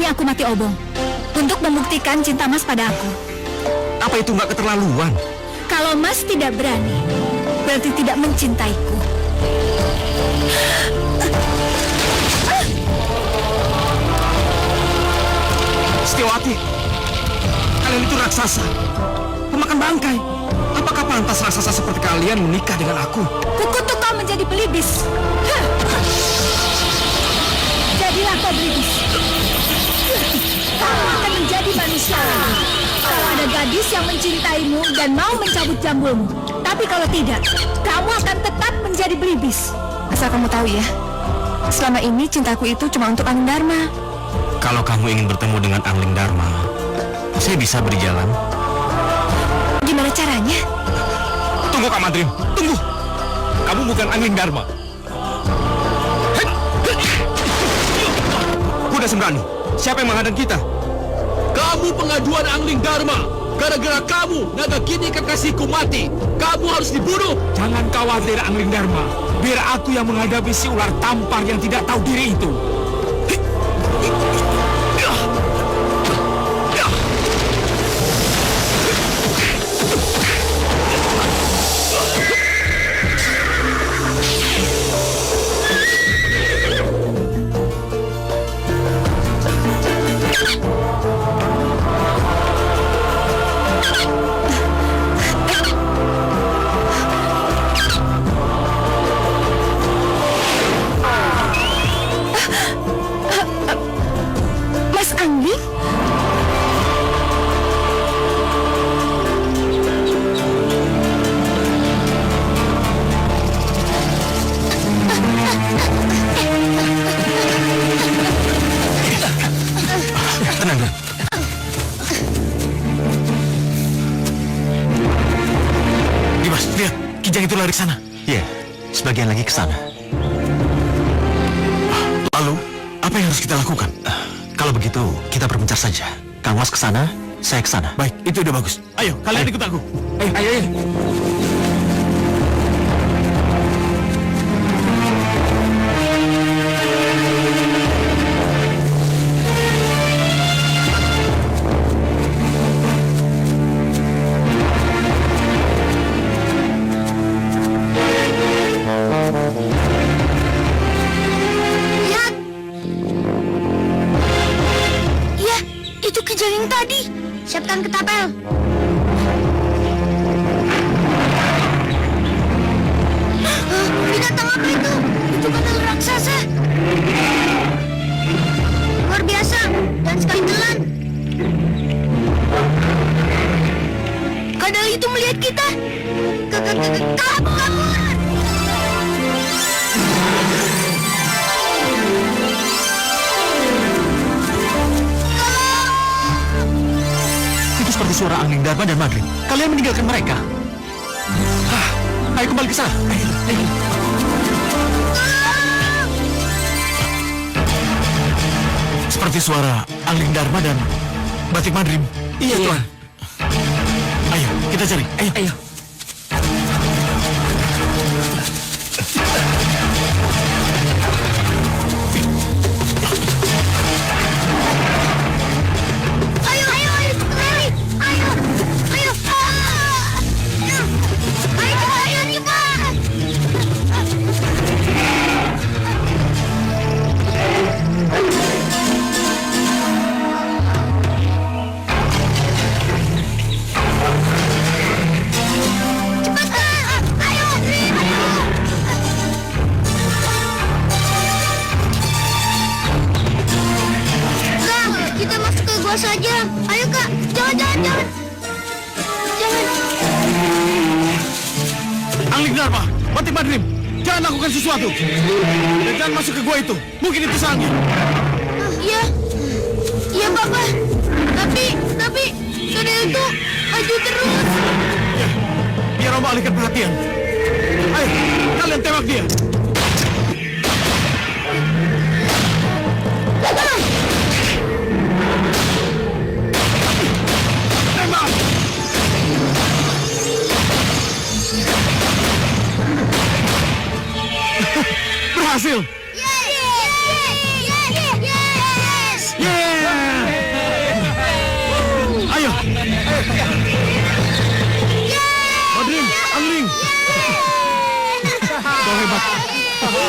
ini aku mati obong untuk membuktikan cinta Mas pada aku. Apa itu nggak keterlaluan? Kalau Mas tidak berani, berarti tidak mencintaiku. Setiawati, kalian itu raksasa, pemakan bangkai. Apakah pantas raksasa seperti kalian menikah dengan aku? Kukutuk kau menjadi belibis. Jadilah kau belibis. Kamu akan menjadi manusia. Kalau ada gadis yang mencintaimu dan mau mencabut jambulmu. Tapi kalau tidak, kamu akan tetap menjadi belibis. Asal kamu tahu ya, selama ini cintaku itu cuma untuk Angling Dharma. Kalau kamu ingin bertemu dengan Angling Dharma, saya bisa berjalan. Gimana caranya? Tunggu Kak Madrim, tunggu. Kamu bukan Angling Dharma. Kuda Sembrani, siapa yang menghadang kita? Kamu pengaduan Angling Dharma. Gara-gara kamu, naga kini kekasihku mati. Kamu harus dibunuh. Jangan khawatir Angling Dharma. Biar aku yang menghadapi si ular tampar yang tidak tahu diri itu. Mas Angling? Tenang, Dan. Dimas, lihat. Kijang itu lari ke sana. Iya, sebagian lagi ke sana. Lalu, apa yang harus kita lakukan? Kalau begitu, kita berpencar saja. Kang Was ke sana, saya ke sana. Baik, itu udah bagus. Ayo, kalian ikut aku. Ayo. Lihat. Ya, itu kijang yang tadi. Siapkan ketapel. Binatang apa itu? Itu kadal raksasa. Luar biasa dan sekali telan. Kadal itu melihat kita. Kabur. Itu seperti suara Angling Dharma dan Madrim. Kalian meninggalkan mereka. Ayo kembali ke sana. Ayo. Seperti suara Angling Dharma dan Batik Madrim. Iya, Tuan. Ayo, kita cari. Ayo. Ayo, lari. Ayo. Ayo, cepat. Cepat, ayo. Kak, kita masuk ke gua saja. Ayo, Kak. Jangan. Angling Dharma, Batik Madrim, jangan lakukan sesuatu. Dan jangan masuk ke gua itu. Mungkin itu Sanggi. Iya, Papa. Tapi kadal itu maju terus. Ya, biar Om alihkan perhatian. Ayo, kalian tembak dia. Tembak! Berhasil! Yes! Yeay!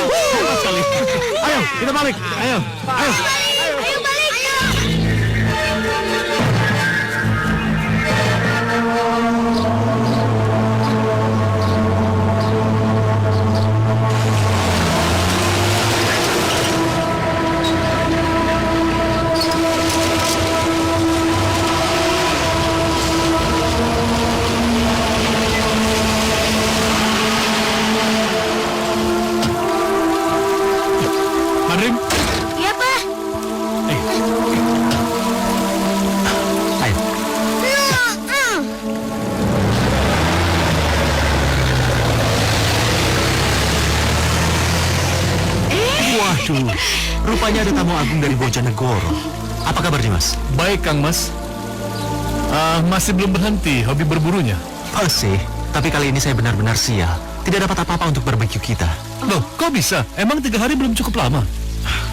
Hebat sekali. Ayo, kita balik. Ayo. Ayo balik. Madrim. Iya, Pak. Ayo. Waduh, rupanya ada tamu agung dari Bojonegoro. Apa kabar, Mas? Baik, Kang Mas. Masih belum berhenti hobi berburunya. Masih, tapi kali ini saya benar-benar sial. Tidak dapat apa-apa untuk barbecue kita. Loh, kok bisa? Emang 3 hari belum cukup lama?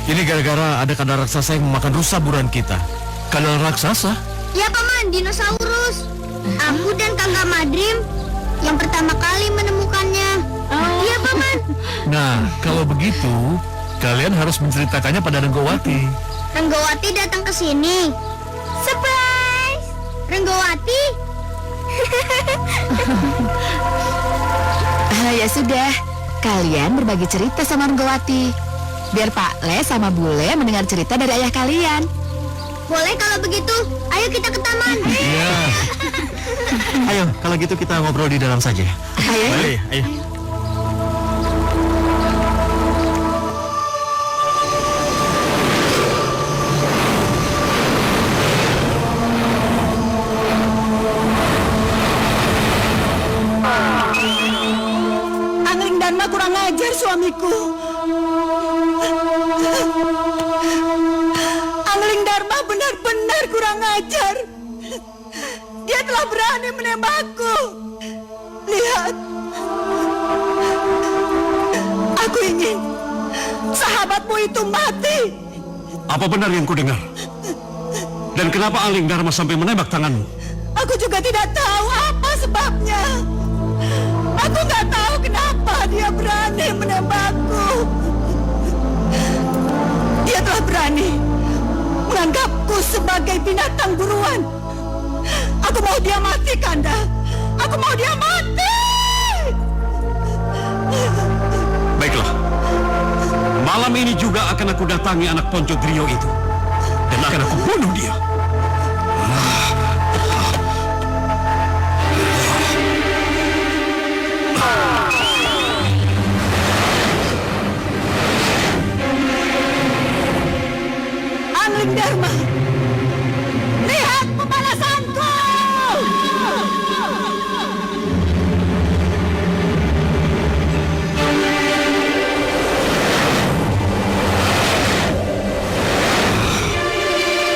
Ini gara-gara ada kadal raksasa yang memakan rusa buruan kita. Kadal raksasa? Ya Paman, dinosaurus. Aku dan Kakak Madrim yang pertama kali menemukannya. Iya Paman. Nah, kalau begitu, kalian harus menceritakannya pada Renggowati. Renggowati datang ke sini. Surprise! Renggowati? Ya sudah, kalian berbagi cerita sama Renggowati. Biar Pak Le sama Bule mendengar cerita dari ayah kalian. Boleh kalau begitu, ayo kita ke taman. Iya. Ayo, kalau gitu kita ngobrol di dalam saja. Ayo. Ayo. Angling Dharma kurang ajar suamiku. Angling Dharma benar-benar kurang ajar. Dia telah berani menembakku. Lihat. Aku ingin sahabatmu itu mati. Apa benar yang kudengar? Dan kenapa Angling Dharma sampai menembak tanganmu? Aku juga tidak tahu apa sebabnya. Aku nggak tahu kenapa dia berani menembakku. Dia telah berani menganggapku sebagai binatang buruan. Aku mau dia mati, Kanda. Aku mau dia mati. Baiklah. Malam ini juga akan aku datangi anak Ponco Drio itu. Dan akan aku bunuh dia. Angling Dharma, lihat pembalasanku.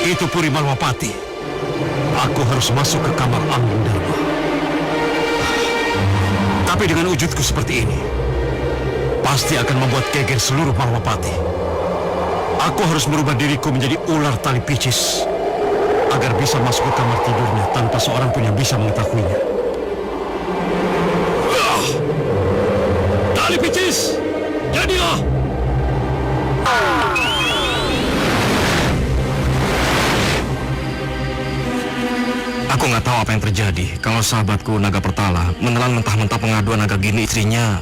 Itu Puri Malwapati. Aku harus masuk ke kamar Angling Dharma. Tapi dengan wujudku seperti ini, pasti akan membuat geger seluruh Malwapati. Aku harus merubah diriku menjadi ular tali picis agar bisa masuk ke kamar tidurnya tanpa seorang pun yang bisa mengetahuinya. Tali picis, jadilah! Aku nggak tahu apa yang terjadi kalau sahabatku Naga Pertala menelan mentah-mentah pengaduan Naga Gini istrinya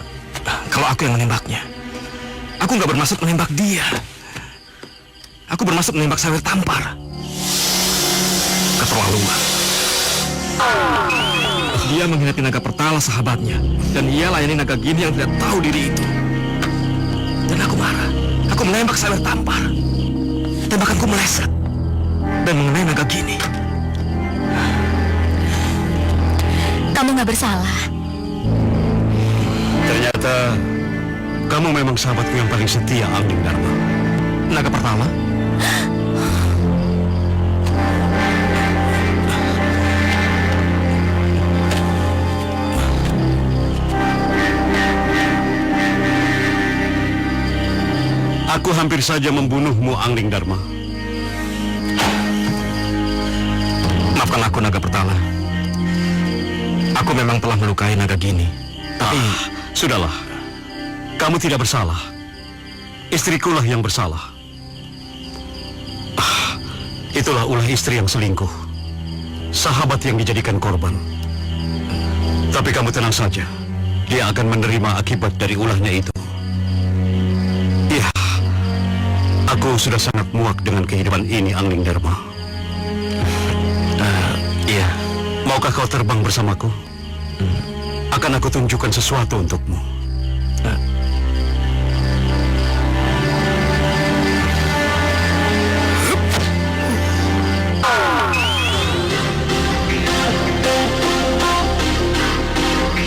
kalau aku yang menembaknya. Aku nggak bermaksud menembak dia. Aku bermaksud menembak Sawer Tampar. Keterlaluan. Dia mengkhianati Naga Pertala sahabatnya, dan ia layani Naga Gini yang tidak tahu diri itu. Dan aku marah. Aku menembak Sawer Tampar. Tembakanku meleset dan mengenai Naga Gini. Kamu nggak bersalah. Ternyata kamu memang sahabatku yang paling setia, Angling Dharma. Naga Pertala? Aku hampir saja membunuhmu, Angling Dharma. Maafkan aku, Naga Pertala. Aku memang telah melukai Naga Gini. Tapi, sudahlah. Kamu tidak bersalah. Istrikulah yang bersalah. Itulah ulah istri yang selingkuh. Sahabat yang dijadikan korban. Tapi kamu tenang saja. Dia akan menerima akibat dari ulahnya itu. Iya, aku sudah sangat muak dengan kehidupan ini, Angling Dharma. Iya, maukah kau terbang bersamaku? Akan aku tunjukkan sesuatu untukmu.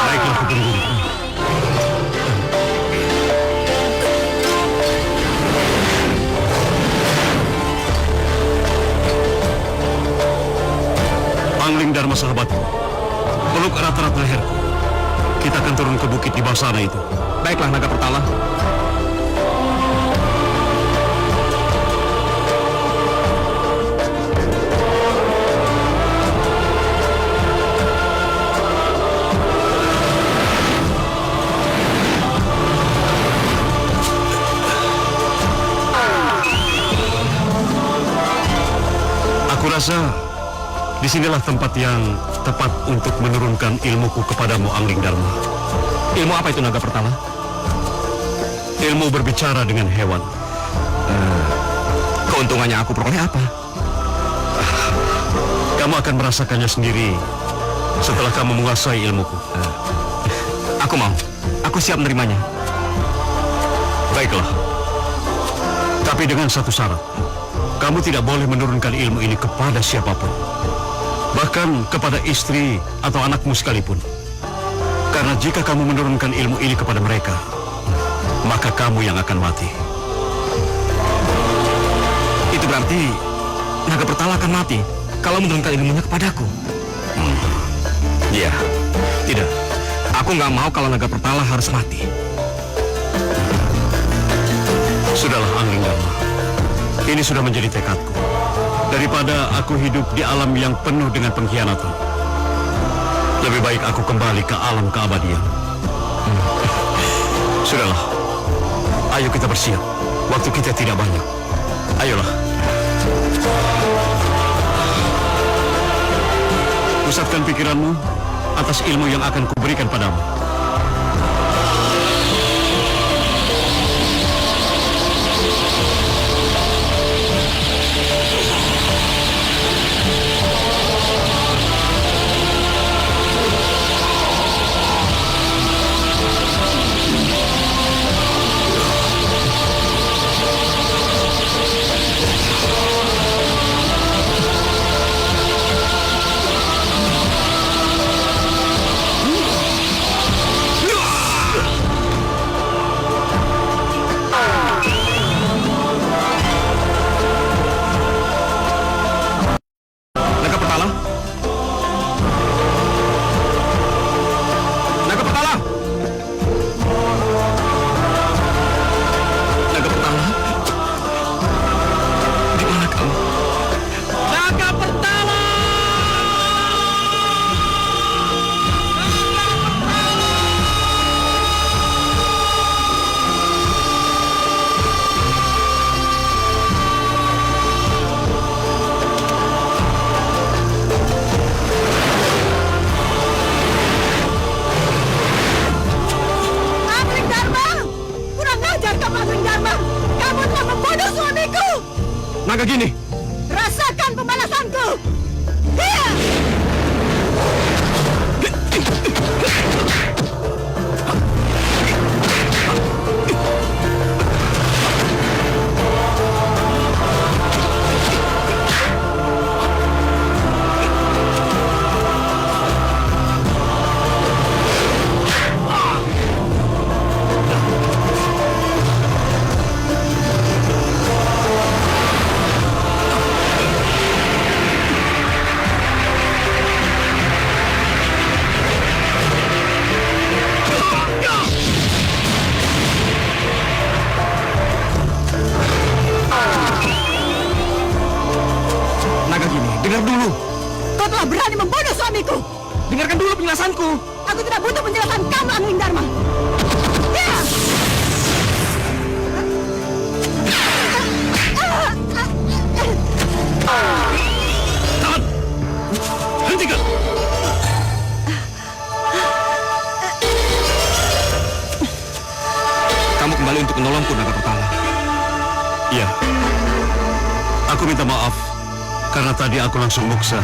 Baiklah, Kupengguluku. Angling Dharma sahabatku, peluk erat-erat leherku. Kita akan turun ke bukit di bawah sana itu. Baiklah, Naga Pertala. Aku rasa disinilah tempat yang tepat untuk menurunkan ilmuku kepadamu, Angling Dharma. Ilmu apa itu, Naga Pertala? Ilmu berbicara dengan hewan. Keuntungannya aku peroleh apa? Kamu akan merasakannya sendiri setelah kamu menguasai ilmuku. Aku mau. Aku siap menerimanya. Baiklah. Tapi dengan satu syarat. Kamu tidak boleh menurunkan ilmu ini kepada siapapun. Bahkan kepada istri atau anakmu sekalipun. Karena jika kamu menurunkan ilmu ini kepada mereka, maka kamu yang akan mati. Itu berarti Naga Pertala akan mati kalau menurunkan ilmunya kepadaku. Iya. Tidak. Aku nggak mau kalau Naga Pertala harus mati. Sudahlah, Angling Dharma. Ini sudah menjadi tekadku. Daripada aku hidup di alam yang penuh dengan pengkhianatan, lebih baik aku kembali ke alam keabadian. Sudahlah. Ayo kita bersiap. Waktu kita tidak banyak. Ayolah. Pusatkan pikiranmu atas ilmu yang akan kuberikan padamu. Naga Pertala? Naga Pertala? Naga Pertala? Di mana kamu? Naga Pertala! Angling Dharma! Kurang ajar kamu, Angling Dharma! Kamu telah membunuh suamiku! Naga Gini! Rasakan pembalasanku! Hiya! Naga Gini, dengar dulu. Kau telah berani membunuh suamiku! Dengarkan dulu penjelasanku. Aku tidak butuh penjelasan kamu, Angling Dharma! Hiya! Tahan! Hentikan! Kamu kembali untuk menolongku, Nagapertala. Iya. Aku minta maaf karena tadi aku langsung muksa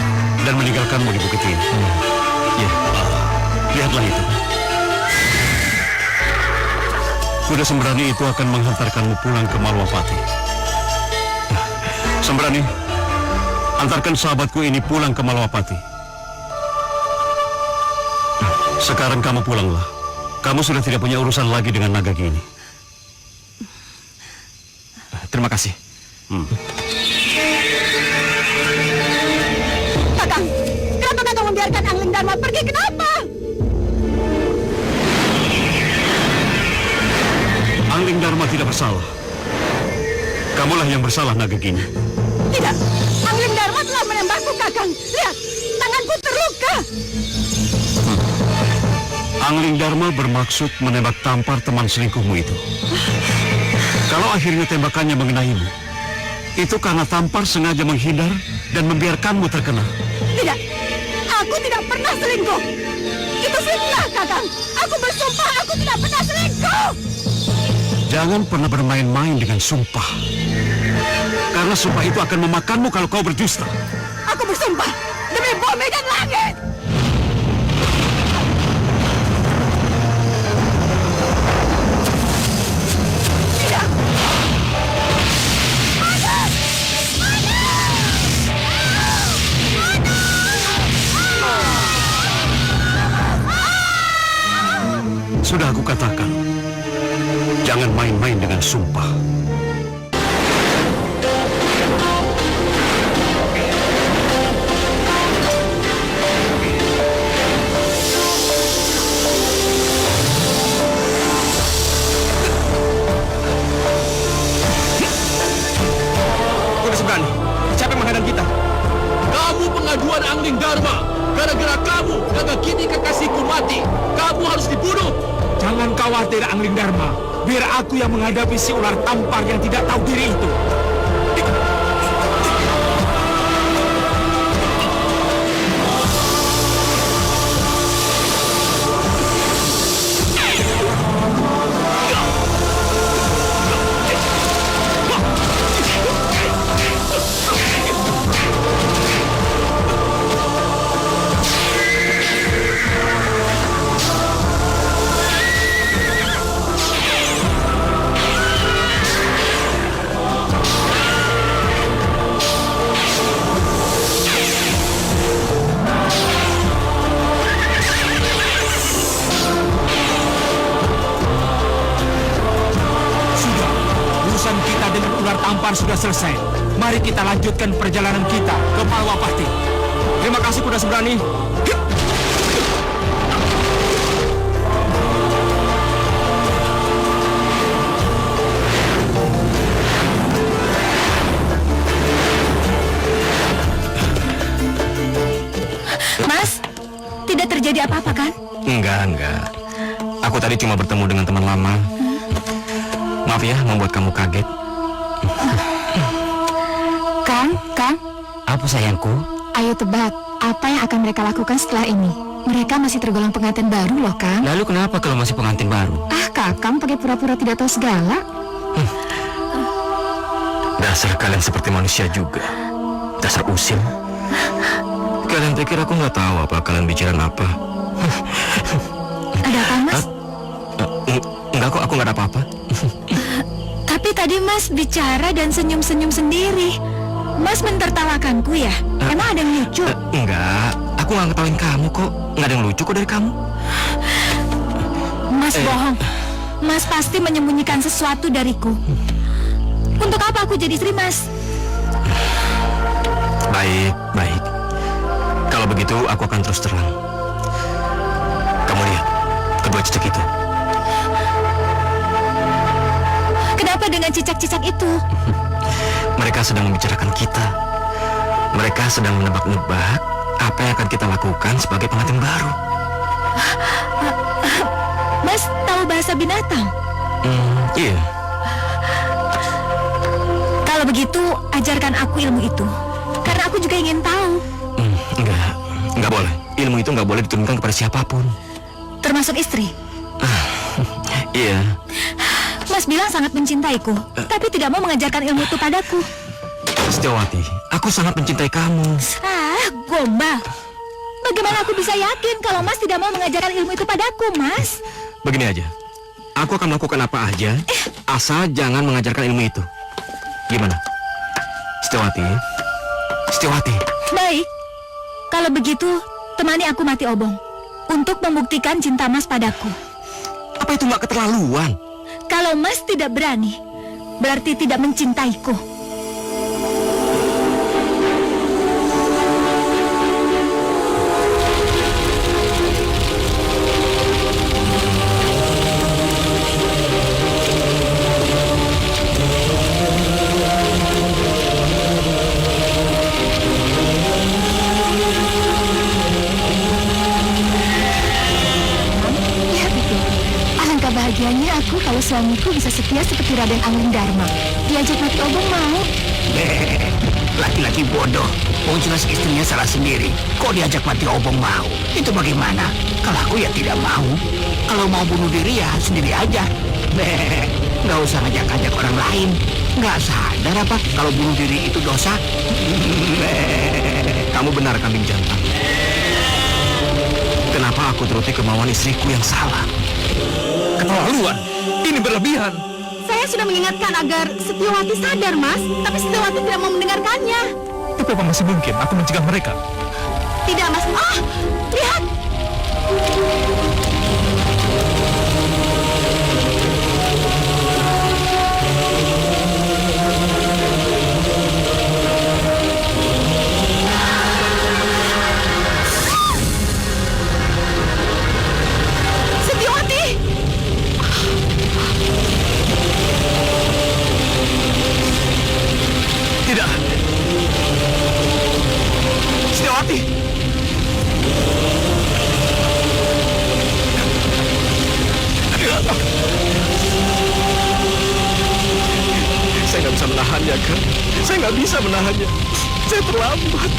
dan meninggalkanmu di bukit ini. Iya. Lihatlah itu. Kuda Sembrani itu akan menghantarkanmu pulang ke Malwapati. Sembrani, antarkan sahabatku ini pulang ke Malwapati. Sekarang kamu pulanglah. Kamu sudah tidak punya urusan lagi dengan Nagagini. Terima kasih. Kakang, kenapa Kakang membiarkan Angling Dharma pergi? Kenapa? Angling Dharma tidak bersalah. Kamulah yang bersalah, Nagagini. Tidak, Angling Dharma telah menembakku, Kakang. Lihat, tanganku terluka. Angling Dharma bermaksud menembak Tampar teman selingkuhmu itu. Kalau akhirnya tembakannya mengenaimu, itu karena Tampar sengaja menghindar dan membiarkanmu terkena. Tidak, aku tidak pernah selingkuh. Itu fitnah, Kakang. Aku bersumpah aku tidak pernah selingkuh. Jangan pernah bermain-main dengan sumpah. Karena sumpah itu akan memakanmu kalau kau berdusta. Aku bersumpah demi bumi dan langit. Tidak. Sudah aku katakan, jangan main-main dengan sumpah. Kuda Sembrani, siapa yang menghadang kita? Kamu pengaduan Angling Dharma. Gara-gara kamu, Nagagini kekasihku mati. Kamu harus dibunuh. Jangan khawatir, Angling Dharma. Biar aku yang menghadapi si ular tampar yang tidak tahu diri itu. Urusan kita dengan ular tampar sudah selesai. Mari kita lanjutkan perjalanan kita ke Malwapati. Terima kasih, Kuda Sembrani. Mas, tidak terjadi apa-apa kan? Enggak. Aku tadi cuma bertemu dengan teman lama. Maaf ya, membuat kamu kaget. Kang, Apa sayangku? ayo tebak, apa yang akan mereka lakukan setelah ini? Mereka masih tergolong pengantin baru loh, Kang. Lalu kenapa kalau masih pengantin baru? Ah, Kakang pakai pura-pura tidak tahu segala. Dasar kalian seperti manusia juga. Dasar usil. Kalian pikir aku nggak tahu apa kalian bicara apa? Ada apa, Mas? Enggak kok, aku nggak ada apa-apa. Tapi tadi Mas bicara dan senyum-senyum sendiri. Mas mentertawakanku ya? Emang ada yang lucu? Enggak, aku nggak ngetawain kamu kok. Nggak ada yang lucu kok dari kamu. Mas bohong. Mas pasti menyembunyikan sesuatu dariku. Untuk apa aku jadi istri Mas? Baik. Kalau begitu, aku akan terus terang. Kamu lihat, kedua cicak itu. Kenapa dengan cicak-cicak itu? Mereka sedang membicarakan kita. Mereka sedang menebak-nebak apa yang akan kita lakukan sebagai pengantin baru. Mas tahu bahasa binatang? Iya. Kalau begitu, ajarkan aku ilmu itu. aku juga ingin tahu. Enggak boleh. Ilmu itu enggak boleh diturunkan kepada siapapun. Termasuk istri. Iya. Mas bilang sangat mencintaiku, tapi tidak mau mengajarkan ilmu itu padaku. Setiawati, aku sangat mencintai kamu. Gombal. Bagaimana aku bisa yakin kalau Mas tidak mau mengajarkan ilmu itu padaku, Mas? Begini aja. Aku akan melakukan apa aja, asal jangan mengajarkan ilmu itu. Gimana? Setiawati? Setiawati. Baik. Kalau begitu, temani aku mati obong untuk membuktikan cinta Mas padaku. Apa itu nggak keterlaluan? Kalau Mas tidak berani, berarti tidak mencintaiku. Bahagianya aku kalau suamiku bisa setia seperti Raden Anglingdarma. Diajak mati obong mau. Laki-laki bodoh. Wong jelas istrinya salah sendiri. Kok diajak mati obong mau? Itu bagaimana? Kalau aku ya tidak mau. Kalau mau bunuh diri ya sendiri aja. Nggak usah ngajak-ngajak orang lain. Nggak sadar apa kalau bunuh diri itu dosa? Kamu benar, kambing jantan. Kenapa aku turuti kemauan istriku yang salah? Keterlaluan. Ini berlebihan. Saya sudah mengingatkan agar Setiawati sadar, Mas. Tapi Setiawati tidak mau mendengarkannya. Tapi apa masih mungkin aku mencegah mereka? Tidak, Mas. Lihat. Tidak. Setiawati. Saya nggak bisa menahannya, kan? Saya nggak bisa menahannya. Saya terlambat.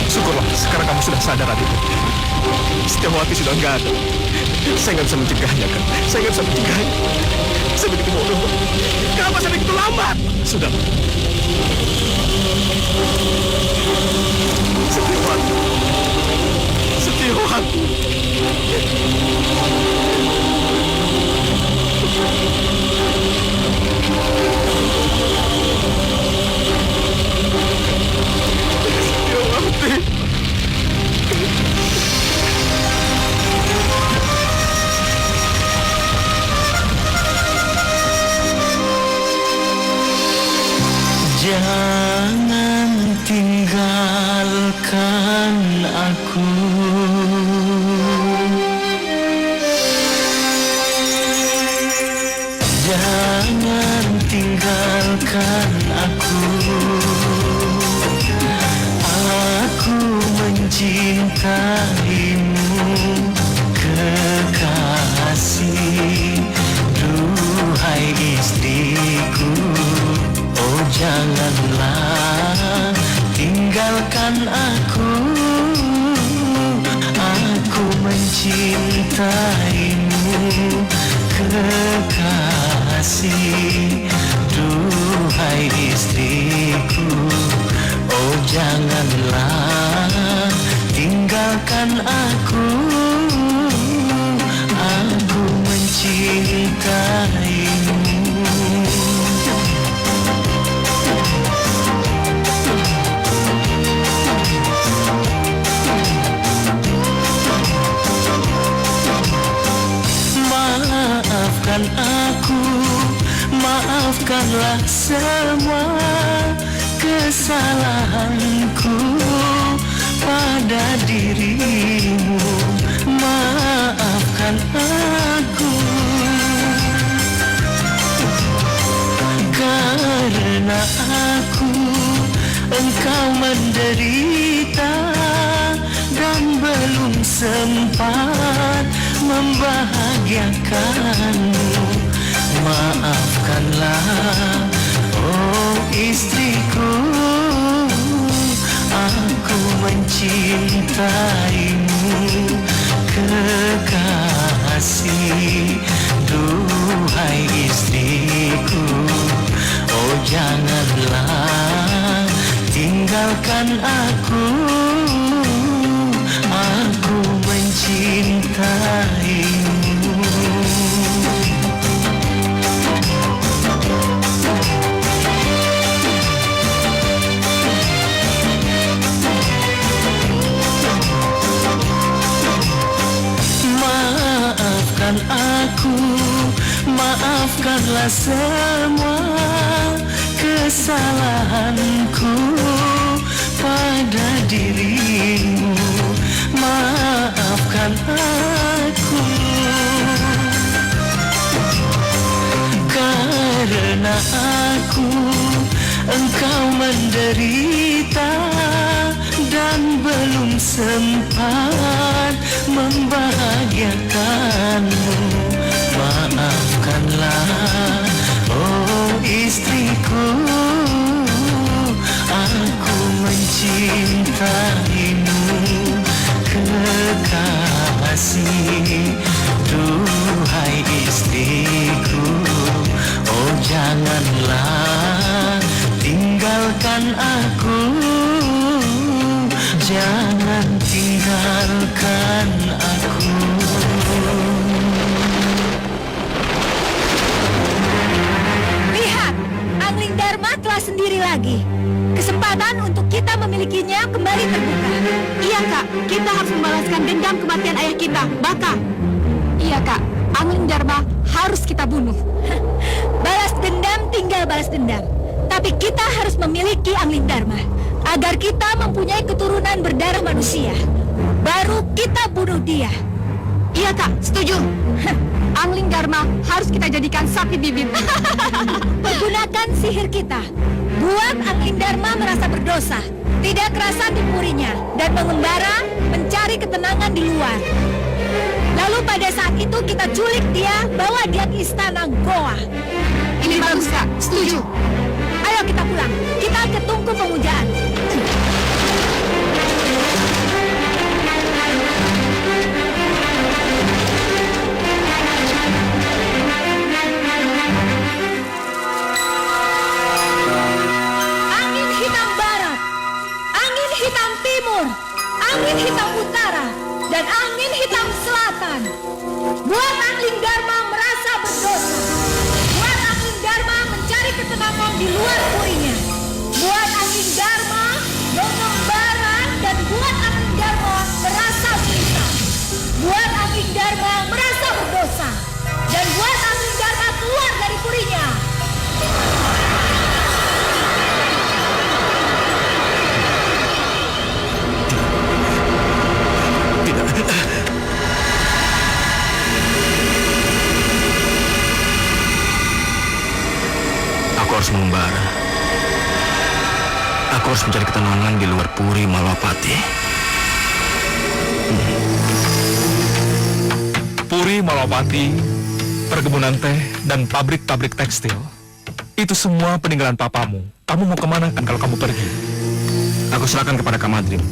Syukurlah, sekarang kamu sudah sadar, adikku. Setiawati sudah nggak ada. Saya nggak bisa mencegahnya, kan? Saya nggak bisa mencegahnya. Saya begitu bodoh. Kenapa saya begitu lambat? Sudah. Setiawati. Setiawati. Jangan tinggalkan aku. Jangan tinggalkan aku. Aku mencintaimu, kekasih. Duhai istriku, oh janganlah tinggalkan aku. Aku mencintaimu, kekasih. Duhai istriku, oh janganlah tinggalkan aku. Aku mencintaimu. Maafkan aku, maafkanlah semua kesalahanku pada dirimu. Maafkan aku, karena aku engkau menderita dan belum sempat membahagiakanmu. Maafkanlah, oh istriku. aku mencintaimu kekasih. Duhai istriku, oh janganlah tinggalkan aku. Aku mencintaimu. Maafkan aku, maafkanlah semua kesalahanku pada dirimu. Maafkan aku, karena aku engkau menderita dan belum sempat membahagiakanmu. Maafkanlah, oh istriku, aku mencintaimu kekasih. Duhai istriku, oh janganlah tinggalkan aku. Jangan tinggalkan aku. Lihat, Angling Dharma telah sendiri lagi. Kesempatan untuk kita memilikinya kembali terbuka. Iya kak, kita harus membalaskan dendam kematian ayah kita, Baka. Iya kak, Angling Dharma harus kita bunuh. Balas dendam tinggal balas dendam. Tapi kita harus memiliki Angling Dharma agar kita mempunyai keturunan berdarah manusia. Baru kita bunuh dia. Iya kak, setuju. Angling Dharma harus kita jadikan sapi bibit. Pergunakan sihir kita. Buat Angling Dharma merasa berdosa, tidak kerasa dipurinya, dan mengembara mencari ketenangan di luar. Lalu pada saat itu kita culik dia, bawa dia ke istana Goa. Ini bagus kak, setuju. Ayo kita pulang, kita ke tungku pemujaan. Angin hitam barat, angin hitam timur, angin hitam utara, dan angin hitam selatan. Buat Angling Dharma merasa berdosa. Buat Angling Dharma mencari ketenangan di luar purinya. Buat Angling Dharma mengembara, dan buat Angling Dharma merasa berita. Buat Angling Dharma merasa berdosa, dan buat Angling Dharma keluar dari purinya. Aku harus mengembara. Aku harus mencari ketenangan di luar Puri Malapati. Puri Malapati, perkebunan teh, dan pabrik-pabrik tekstil. Itu semua peninggalan papamu. Kamu mau kemana kan kalau kamu pergi? Aku serahkan kepada Kamadrim.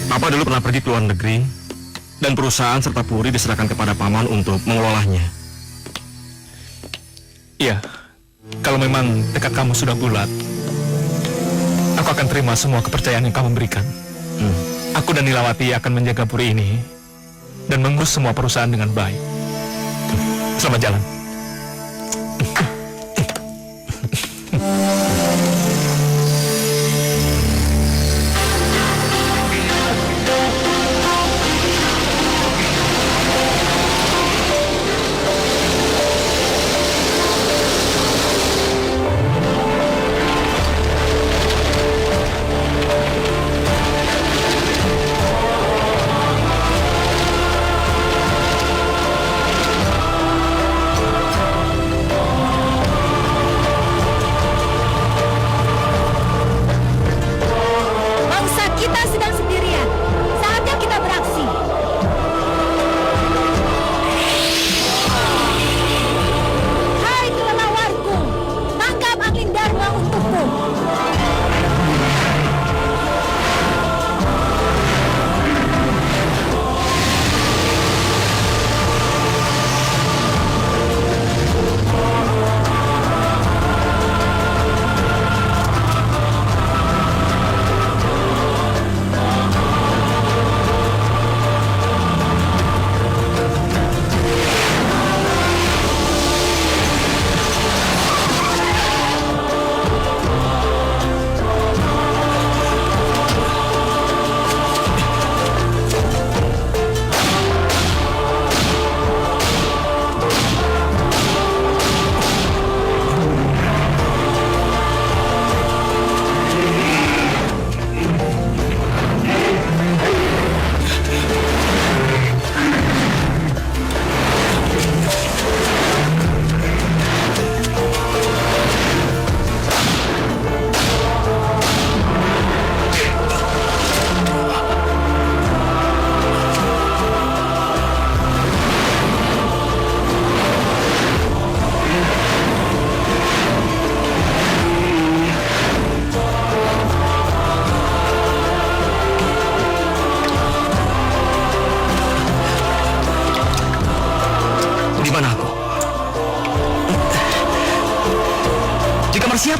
Papa dulu pernah pergi ke luar negeri, dan perusahaan serta Puri diserahkan kepada paman untuk mengelolanya. Iya, kalau memang tekad kamu sudah bulat, aku akan terima semua kepercayaan yang kamu berikan. Aku dan Nilawati akan menjaga Puri ini dan mengurus semua perusahaan dengan baik. Selamat jalan.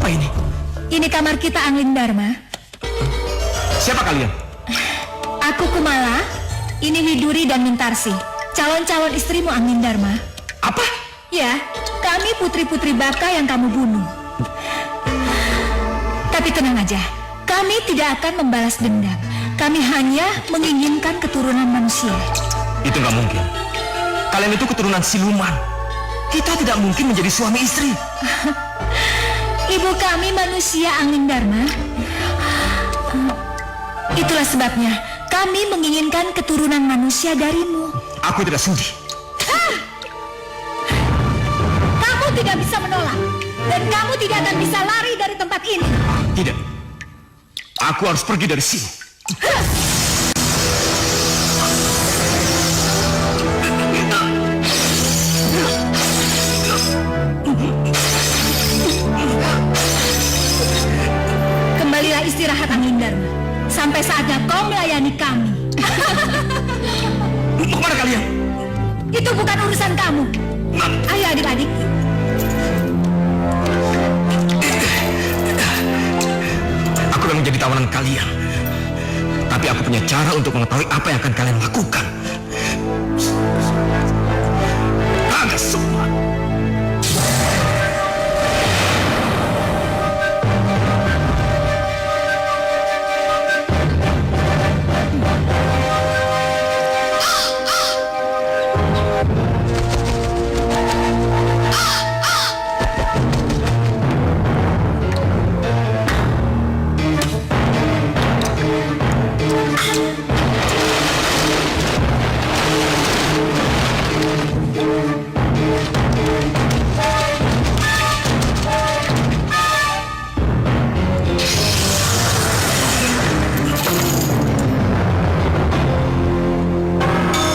Apa ini? Ini kamar kita, Angling Dharma. Siapa kalian? Aku Kumala, ini Widuri dan Mintarsi, calon-calon istrimu, Angling Dharma. Apa? Ya, kami putri-putri Baka yang kamu bunuh. Tapi tenang aja, kami tidak akan membalas dendam. Kami hanya menginginkan keturunan manusia. Itu nggak mungkin. Kalian itu keturunan siluman. Kita tidak mungkin menjadi suami istri. Ibu kami manusia, Angling Dharma. Itulah sebabnya kami menginginkan keturunan manusia darimu. Aku tidak sudi. Kamu tidak bisa menolak, dan kamu tidak akan bisa lari dari tempat ini. Tidak. Aku harus pergi dari sini. Kembalilah istirahat, Angling Dharma. Sampai saatnya kau melayani kami. Mau kemana kalian? Itu bukan urusan kamu. Ayo adik-adik. Aku memang menjadi tawanan kalian. Tapi aku punya cara untuk mengetahui apa yang akan kalian lakukan. Naga semua.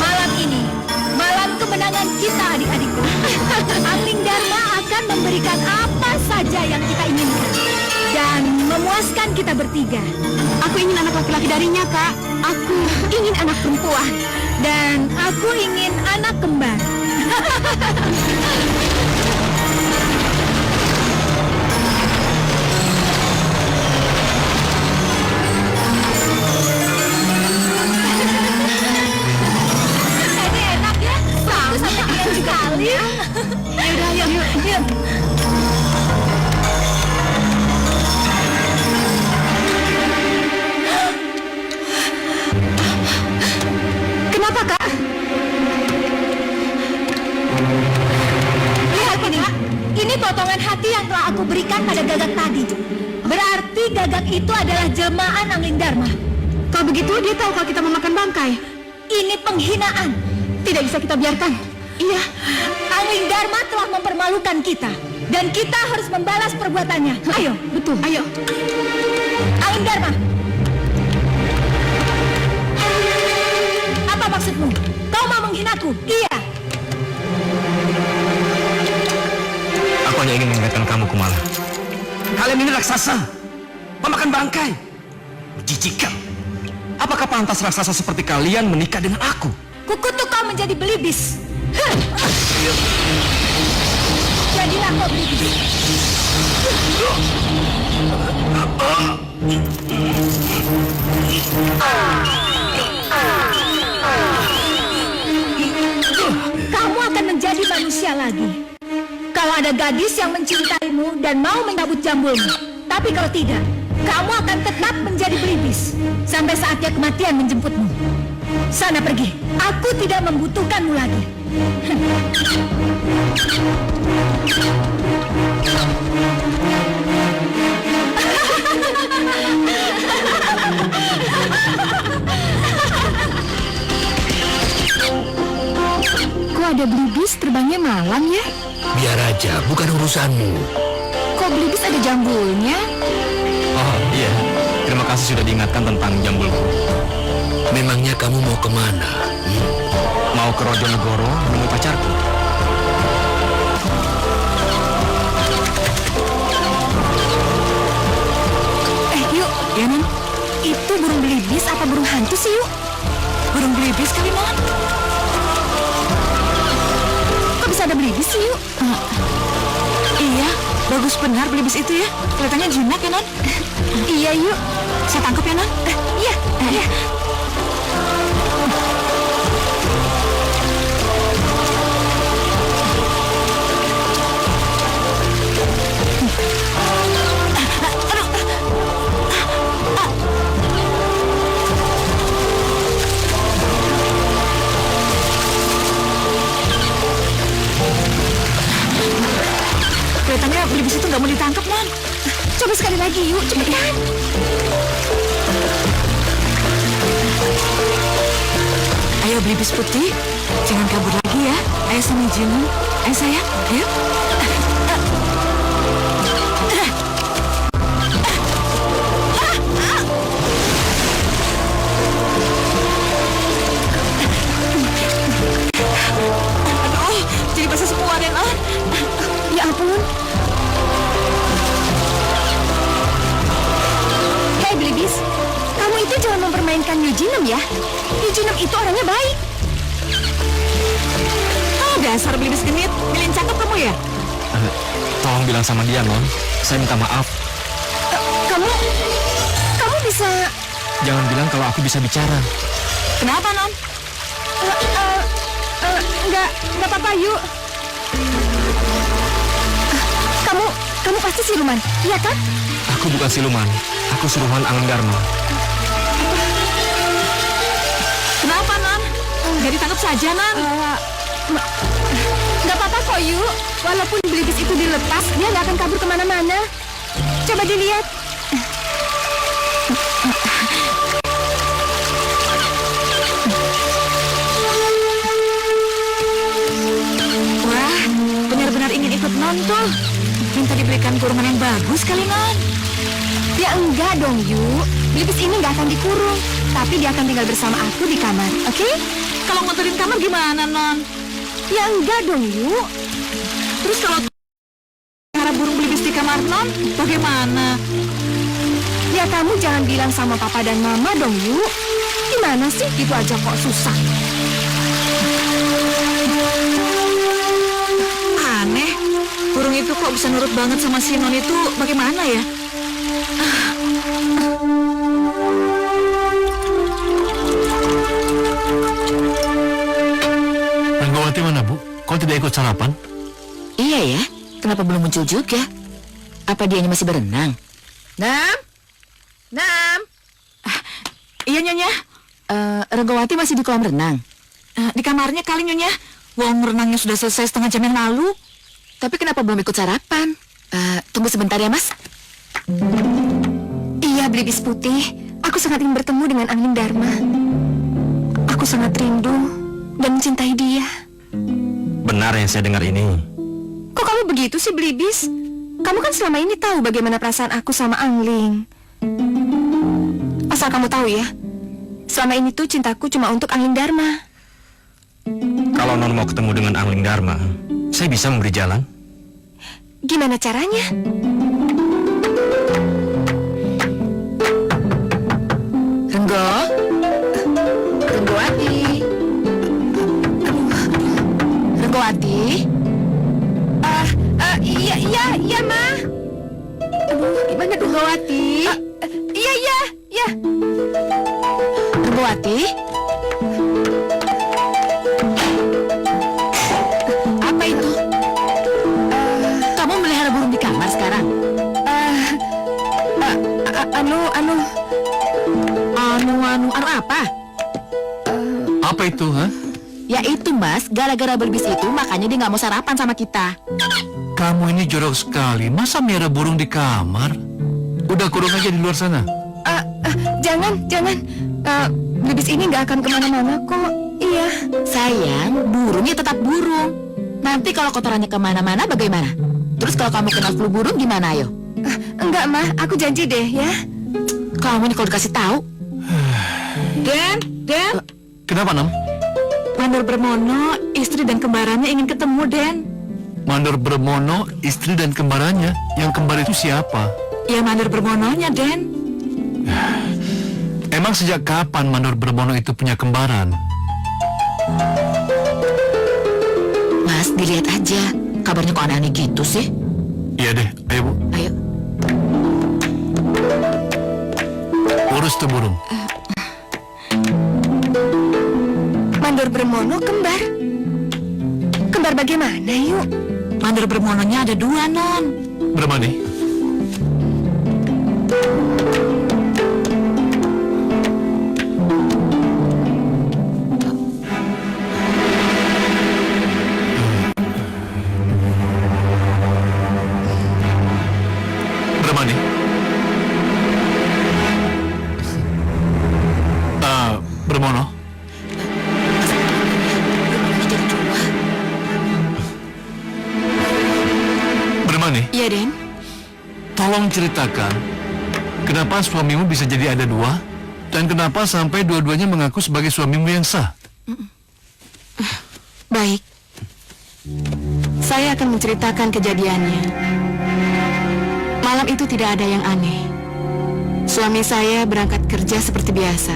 Malam ini, malam kemenangan kita, adik-adikku. Angling Dharma akan memberikan apa saja yang kita inginkan dan memuaskan kita bertiga. Aku ingin anak laki-laki darinya, Kak. Aku ingin anak perempuan. Dan aku ingin anak kembar. Ini enak ya, sama sampai sekali. Yaudah, yuk. Kenapa, Kak? Lihat ini. Ini potongan hati yang telah aku berikan pada Gagak tadi. Berarti Gagak itu adalah jelmaan Angling Dharma. Kalau begitu dia tahu kalau kita memakan bangkai. Ini penghinaan. Tidak bisa kita biarkan. Iya, Angling Dharma telah mempermalukan kita. Dan kita harus membalas perbuatannya. Ayo, betul. Ayo. Angling Dharma. Apa maksudmu? Kau mau menghinaku? Iya. Aku hanya ingin mengingatkan kamu, Kumala. Kalian ini raksasa, pemakan bangkai, menjijikan. Apakah pantas raksasa seperti kalian menikah dengan aku? Kukutuk kau menjadi belibis. Jadilah kau belibis. Kamu akan menjadi manusia lagi. Kalau ada gadis yang mencintaimu dan mau mencabut jambulmu. Tapi kalau tidak, kamu akan tetap menjadi belibis sampai saatnya kematian menjemputmu. Sana pergi. Aku tidak membutuhkanmu lagi. Kok ada belibis terbangnya malam ya? Biar aja, bukan urusanmu. Kok belibis ada jambulnya? Oh iya, terima kasih sudah diingatkan tentang jambulku. Memangnya kamu mau kemana? Mau ke Rojonegoro menemui pacarku. Yuk, ya Nan. Itu burung belibis apa burung hantu sih, yuk? Burung belibis kali, Nan. Kok bisa ada belibis sih, yuk? Iya, Bagus benar belibis itu ya. Kelihatannya jinak ya, Non. Iya, yuk. Saya tangkap ya, Non. Iya, iya. Kelihatannya belibis itu nggak mau ditangkap, Non. Coba sekali lagi, yuk. Cepetan. Ayo, belibis putih. Jangan kabur lagi ya. Ayo, sama izinin. Ayo, sayang. Ayo. Aduh, jadi basah semua deh, Non. Ya ampun. Hei belibis, kamu itu jangan mempermainkan Yujinem ya. Yujinem itu orangnya baik. Oh, dasar belibis genit. Milih cakep kamu ya? Tolong bilang sama dia, Non. Saya minta maaf. Kamu bisa... Jangan bilang kalau aku bisa bicara. Kenapa, Non? Enggak apa-apa, yuk. Kamu pasti siluman, iya kan? Aku bukan siluman. Aku suruhan Angling Dharma. Kenapa, Non? Nggak ditangkap saja, Non? Nggak apa-apa kok, Yu. Walaupun belibis itu dilepas, dia nggak akan kabur kemana-mana. Coba dilihat. Wah, benar-benar ingin ikut Non tuh. Minta diberikan kurungan yang bagus kali, Non. Ya enggak dong, Yu. Belibis ini nggak akan dikurung, tapi dia akan tinggal bersama aku di kamar, oke? Kalau ngotorin kamar gimana, Non? Ya enggak dong, Yu. Terus kalau cara burung belibis di kamar Non, bagaimana? Ya kamu jangan bilang sama papa dan mama dong, Yu. Gimana sih? Itu aja kok susah. Aneh, burung itu kok bisa nurut banget sama si Non itu, bagaimana ya? Ranggawati mana, Bu? Kau tidak ikut sarapan? Iya ya, kenapa belum muncul juga? Apa dianya masih berenang? Nam? Iya, Nyonya. Ranggawati masih di kolam renang. Di kamarnya kali, Nyonya. Wong renangnya sudah selesai setengah jam yang lalu. Tapi kenapa belum ikut sarapan? Tunggu sebentar ya, Mas. Iya, belibis putih. Aku sangat ingin bertemu dengan Angling Dharma. Aku sangat rindu dan mencintai dia. Benar yang saya dengar ini. Kok kamu begitu sih, belibis? Kamu kan selama ini tahu bagaimana perasaan aku sama Angling. Asal kamu tahu ya, selama ini tuh cintaku cuma untuk Angling Dharma. Kalau Non mau ketemu dengan Angling Dharma, saya bisa memberi jalan. Gimana caranya? Ranggawati. Ranggawati. Iya, Ma. Aduh, gimana tuh Ranggawati? Iya. Ranggawati. Apa itu? Kamu melihara burung di kamar sekarang? Anu apa? Apa itu, ha? Ya itu, Mas, gara-gara belibis itu makanya dia nggak mau sarapan sama kita. Kamu ini jorok sekali. Masa merah burung di kamar? Udah kurung aja di luar sana. Jangan. Belibis ini nggak akan kemana-mana kok. Iya. Sayang, burungnya tetap burung. Nanti kalau kotorannya kemana-mana bagaimana? Terus kalau kamu kena flu burung gimana, ayo? Enggak, Ma. Aku janji deh, ya. Kamu nih kalau dikasih tahu. Den. Kenapa, Nam? Mandor Bermono, istri dan kembarannya ingin ketemu, Den. Mandor Bermono, istri dan kembarannya. Yang kembar itu siapa? Ya, Mandor Bermononya, Den. Emang sejak kapan Mandor Bermono itu punya kembaran? Mas, dilihat aja. Kabarnya kok aneh-aneh gitu sih. Iya deh, ayo Bu. Ayo. Urus tuh burung. Mandor Bermono kembar. Kembar bagaimana, yuk? Mandor Bermononya ada 2, Non. Bermani, Bermani. Bermono. Bermani, Iya, Den. Tolong ceritakan, kenapa suamimu bisa jadi ada 2, dan kenapa sampai dua-duanya mengaku sebagai suamimu yang sah? Baik. Saya akan menceritakan kejadiannya. Malam itu tidak ada yang aneh. Suami saya berangkat kerja seperti biasa.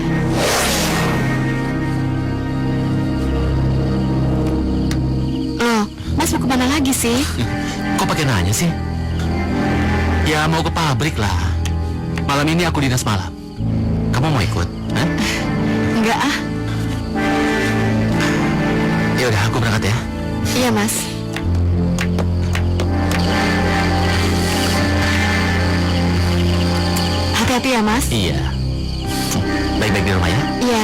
Loh, Mas mau kemana lagi sih? Kok pakai nanya sih? Ya mau ke pabrik lah. Malam ini aku dinas malam. Kamu mau ikut? Hah? Enggak ah. Ya udah, aku berangkat ya. Iya, Mas. Hati-hati ya, Mas. Iya. Baik-baik di rumah ya. Iya.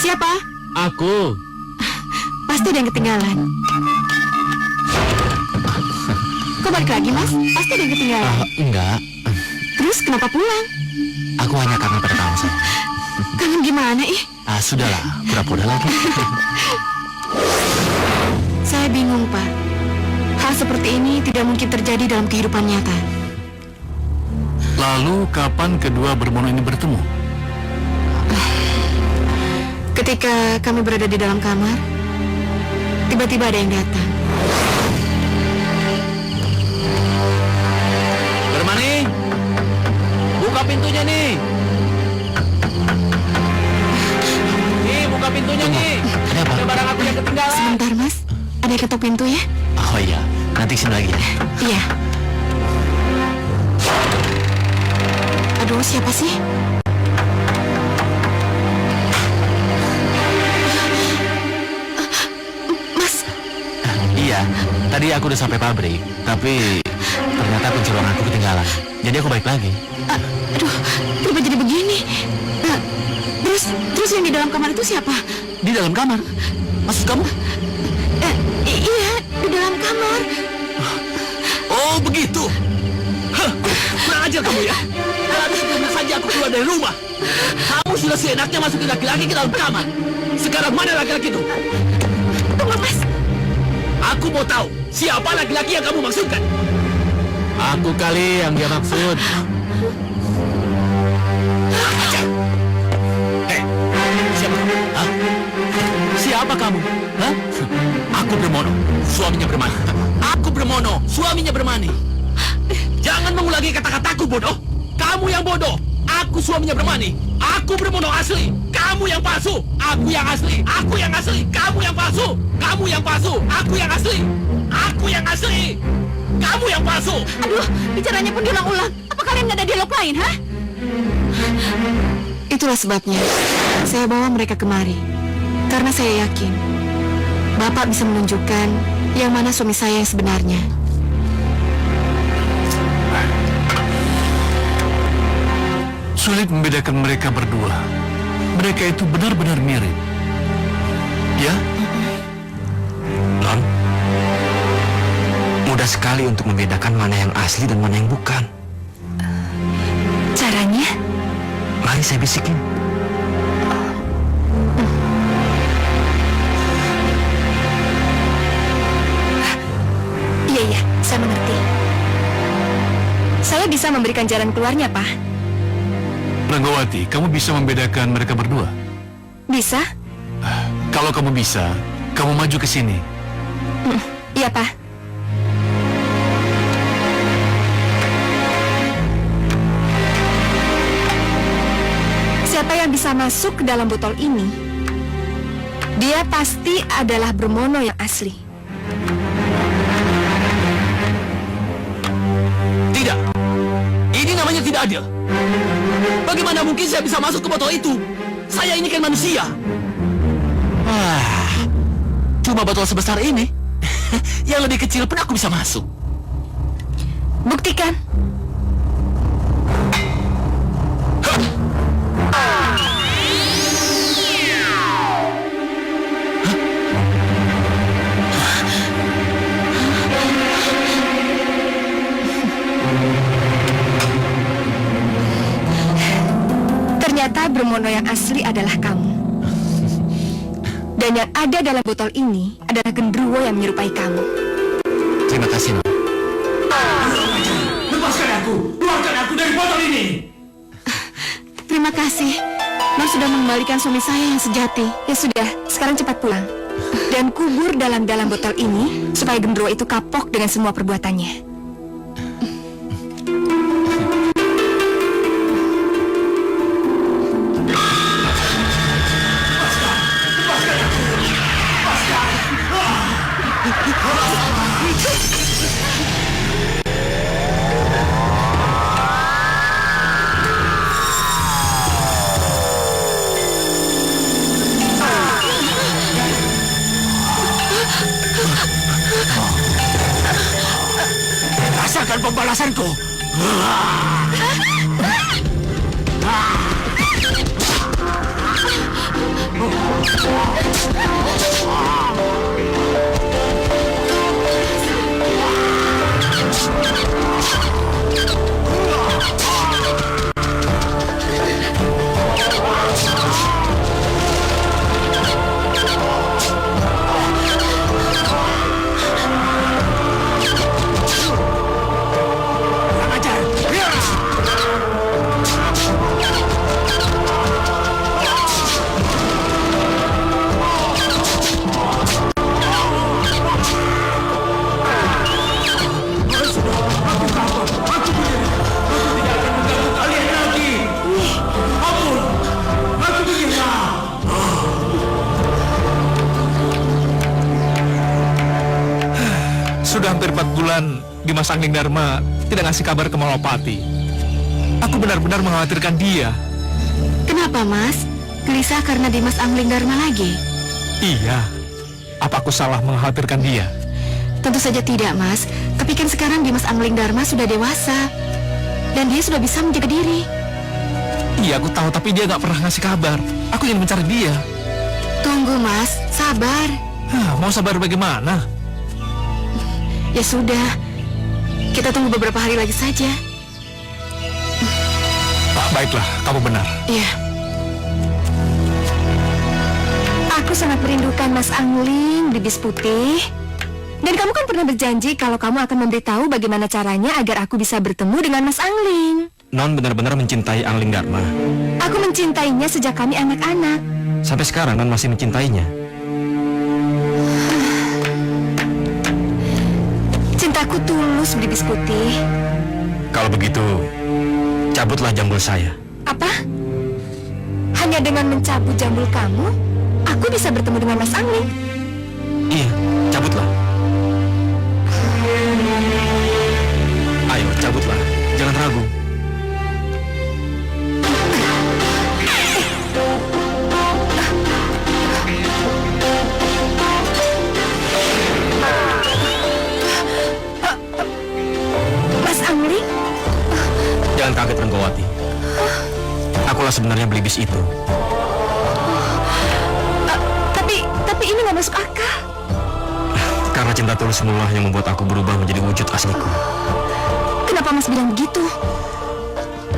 Siapa? Aku. Pasti ada yang ketinggalan. Kok balik lagi, Mas? Pasti ada yang ketinggalan. Enggak. Terus kenapa pulang? Aku hanya kangen pada kamu sayang. Kangen gimana, ih? Sudahlah, pura-pura lagi. Saya bingung, Pak. Hal seperti ini tidak mungkin terjadi dalam kehidupan nyata. Lalu kapan kedua Bermono ini bertemu? Ketika kami berada di dalam kamar, tiba-tiba ada yang datang. Bermani, buka pintunya nih. Nih, buka pintunya nih. Ada apa? Ada barang aku yang ketinggalan. Sebentar, Mas. Ada yang ketuk pintu ya? Oh iya, nanti sini lagi ya. Iya. Aduh, siapa sih? Mas, Iya, tadi aku udah sampai pabrik, tapi ternyata kunci ruanganku ketinggalan. Jadi aku balik lagi. aduh, kenapa jadi begini? Terus yang di dalam kamar itu siapa? Di dalam kamar? Maksud kamu? Iya, di dalam kamar. Oh, begitu. Hah, kurang ajar kamu ya. Tadi sebelum saja aku keluar dari rumah. Kamu sudah seenaknya masukin laki-laki ke dalam kamar. Sekarang mana laki-laki itu? Tunggu, Mas. Aku mau tahu siapa laki-laki yang kamu maksudkan. Aku kali yang dia maksud. Siapa kamu? Hah? Siapa kamu? Hah? Aku Bermono, suaminya Bermani. Aku Bermono, suaminya Bermani. Jangan mengulangi kata-kataku, bodoh. Kamu yang bodoh. Aku suaminya Bermani. Aku Bermono asli. Kamu yang palsu. Aku yang asli. Aku yang asli. Kamu yang palsu. Kamu yang palsu. Aku yang asli. Aku yang asli. Kamu yang palsu. Aduh, bicaranya pun diulang-ulang. Apa kalian nggak ada dialog lain, hah? Itulah sebabnya saya bawa mereka kemari. Karena saya yakin Bapak bisa menunjukkan yang mana suami saya yang sebenarnya. Sulit membedakan mereka berdua. Mereka itu benar-benar mirip. Ya? Non, mudah sekali untuk membedakan mana yang asli dan mana yang bukan. Caranya? Mari saya bisikin. Iya, saya mengerti. Saya bisa memberikan jalan keluarnya, Pak. Ranggawati, kamu bisa membedakan mereka berdua? Bisa? Kalau kamu bisa, kamu maju ke sini. Iya, Pak. yang bisa masuk ke dalam botol ini, dia pasti adalah Bromono yang asli. Tidak. Ini namanya tidak adil. Bagaimana mungkin saya bisa masuk ke botol itu? Saya ini kan manusia. Cuma botol sebesar ini. Yang lebih kecil pun aku bisa masuk. Buktikan. Ternyata Bromono yang asli adalah kamu. Dan yang ada dalam botol ini adalah genderuwo yang menyerupai kamu. Terima kasih, Non. Lepaskan aku! Keluarkan aku dari botol ini! Terima kasih. Non sudah mengembalikan suami saya yang sejati. Ya sudah, sekarang cepat pulang. Dan kubur dalam botol ini supaya genderuwo itu kapok dengan semua perbuatannya. Rasakan pembalasanku. Sudah hampir 4 bulan Dimas Anglingdarma tidak ngasih kabar ke Malapati. Aku benar-benar mengkhawatirkan dia. Kenapa, Mas? Gelisah karena Dimas Anglingdarma lagi? Iya. Apa aku salah mengkhawatirkan dia? Tentu saja tidak, Mas. Tapi kan sekarang Dimas Anglingdarma sudah dewasa. Dan dia sudah bisa menjaga diri. Iya, aku tahu, tapi dia nggak pernah ngasih kabar. Aku ingin mencari dia. Tunggu, Mas. Sabar. Mau sabar bagaimana? Ya sudah. Kita tunggu beberapa hari lagi saja. Baiklah, kamu benar. Iya. Aku sangat merindukan Mas Angling, Bibis Putih. Dan kamu kan pernah berjanji kalau kamu akan memberitahu bagaimana caranya agar aku bisa bertemu dengan Mas Angling. Non benar-benar mencintai Anglingdarma. Aku mencintainya sejak kami anak-anak. Sampai sekarang Non masih mencintainya. Cintaku tulus, Bibis Putih. Kalau begitu, cabutlah jambul saya. Apa? Hanya dengan mencabut jambul kamu, aku bisa bertemu dengan Mas Angling? Iya, cabutlah. Ayo, cabutlah. Jangan ragu. Mas Angling? Jangan kaget, Renggawati. Akulah sebenarnya Belibis itu. Tapi ini nggak masuk akal. Karena cinta tulus semula yang membuat aku berubah menjadi wujud asliku. Kenapa Mas bilang begitu?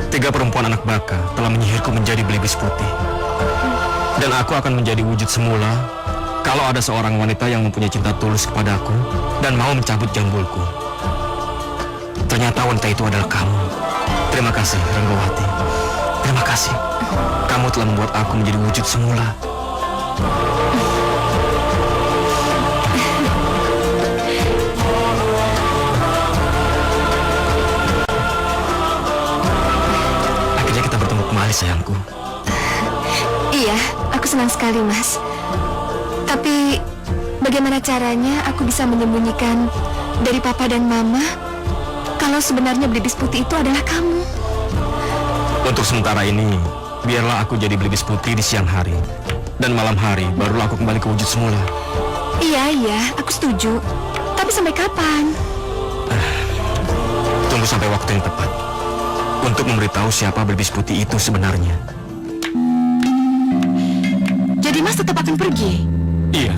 3 perempuan anak baka telah menyihirku menjadi Belibis putih. Dan aku akan menjadi wujud semula kalau ada seorang wanita yang mempunyai cinta tulus kepadaku dan mau mencabut jambulku. Ternyata wanita itu adalah kamu. Terima kasih, Renggawati. Terima kasih. Kamu telah membuat aku menjadi wujud semula. Akhirnya kita bertemu kembali, sayangku. Sayang sekali, Mas. Tapi bagaimana caranya aku bisa menyembunyikan dari Papa dan Mama kalau sebenarnya Belibis Putih itu adalah kamu? Untuk sementara ini, biarlah aku jadi Belibis Putih di siang hari. Dan malam hari, barulah aku kembali ke wujud semula. Iya, aku setuju. Tapi sampai kapan? Tunggu sampai waktu yang tepat untuk memberitahu siapa Belibis Putih itu sebenarnya. Jadi Mas tetap akan pergi? Iya.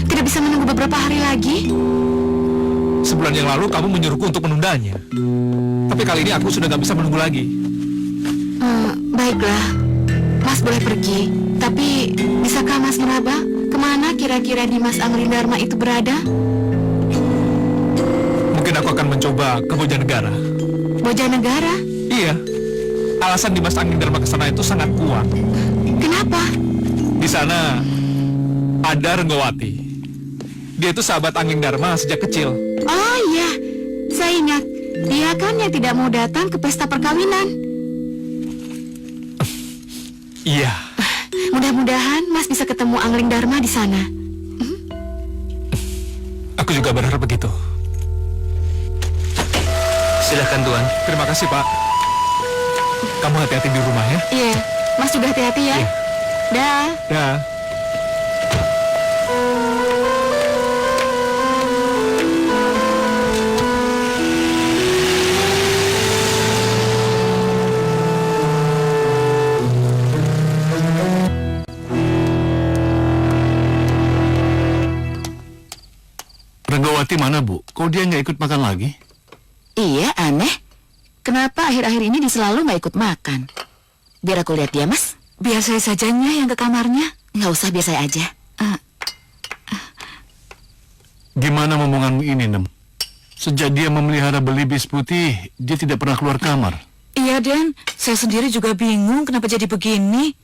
Tidak bisa menunggu beberapa hari lagi? Sebulan yang lalu kamu menyuruhku untuk menundanya. Tapi kali ini aku sudah gak bisa menunggu lagi. Baiklah, Mas boleh pergi. Tapi bisakah Mas meraba kemana kira-kira Dimas Anglindharma itu berada? Mungkin aku akan mencoba ke Bojanegara. Bojanegara? Iya. Alasan Dimas Anglindharma ke sana itu sangat kuat. Kenapa? Di sana ada Renggawati. Dia itu sahabat Anglindharma sejak kecil. Oh iya, saya ingat. Dia kan yang tidak mau datang ke pesta perkawinan. Iya. Mudah-mudahan Mas bisa ketemu Anglindharma di sana. Aku juga berharap begitu. Silakan Tuan. Terima kasih, Pak. Kamu hati-hati di rumah ya. Iya, Mas juga hati-hati ya. Iya. Dah. Dah. Renggawati mana, Bu? Kok dia nggak ikut makan lagi? Iya, aneh. Kenapa akhir-akhir ini dia selalu nggak ikut makan? Biar aku lihat dia, Mas. Biar saya sajanya yang ke kamarnya. Nggak usah, biar saya aja. Gimana momonganmu ini, Nem? Sejak dia memelihara Belibis Putih, dia tidak pernah keluar kamar. Iya, Den. Saya sendiri juga bingung kenapa jadi begini.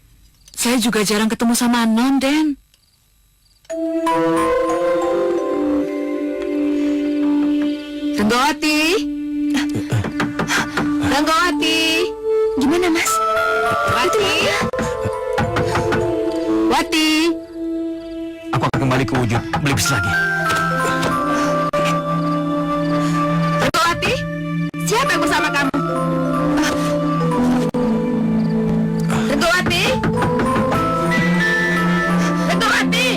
Saya juga jarang ketemu sama Non, Den. Renggawati. Renggawati. Gimana, Mas? Wati. Wati. Aku akan kembali ke wujud Belibis lagi. Renggawati. Siapa yang bersama kamu? Renggawati. Renggawati.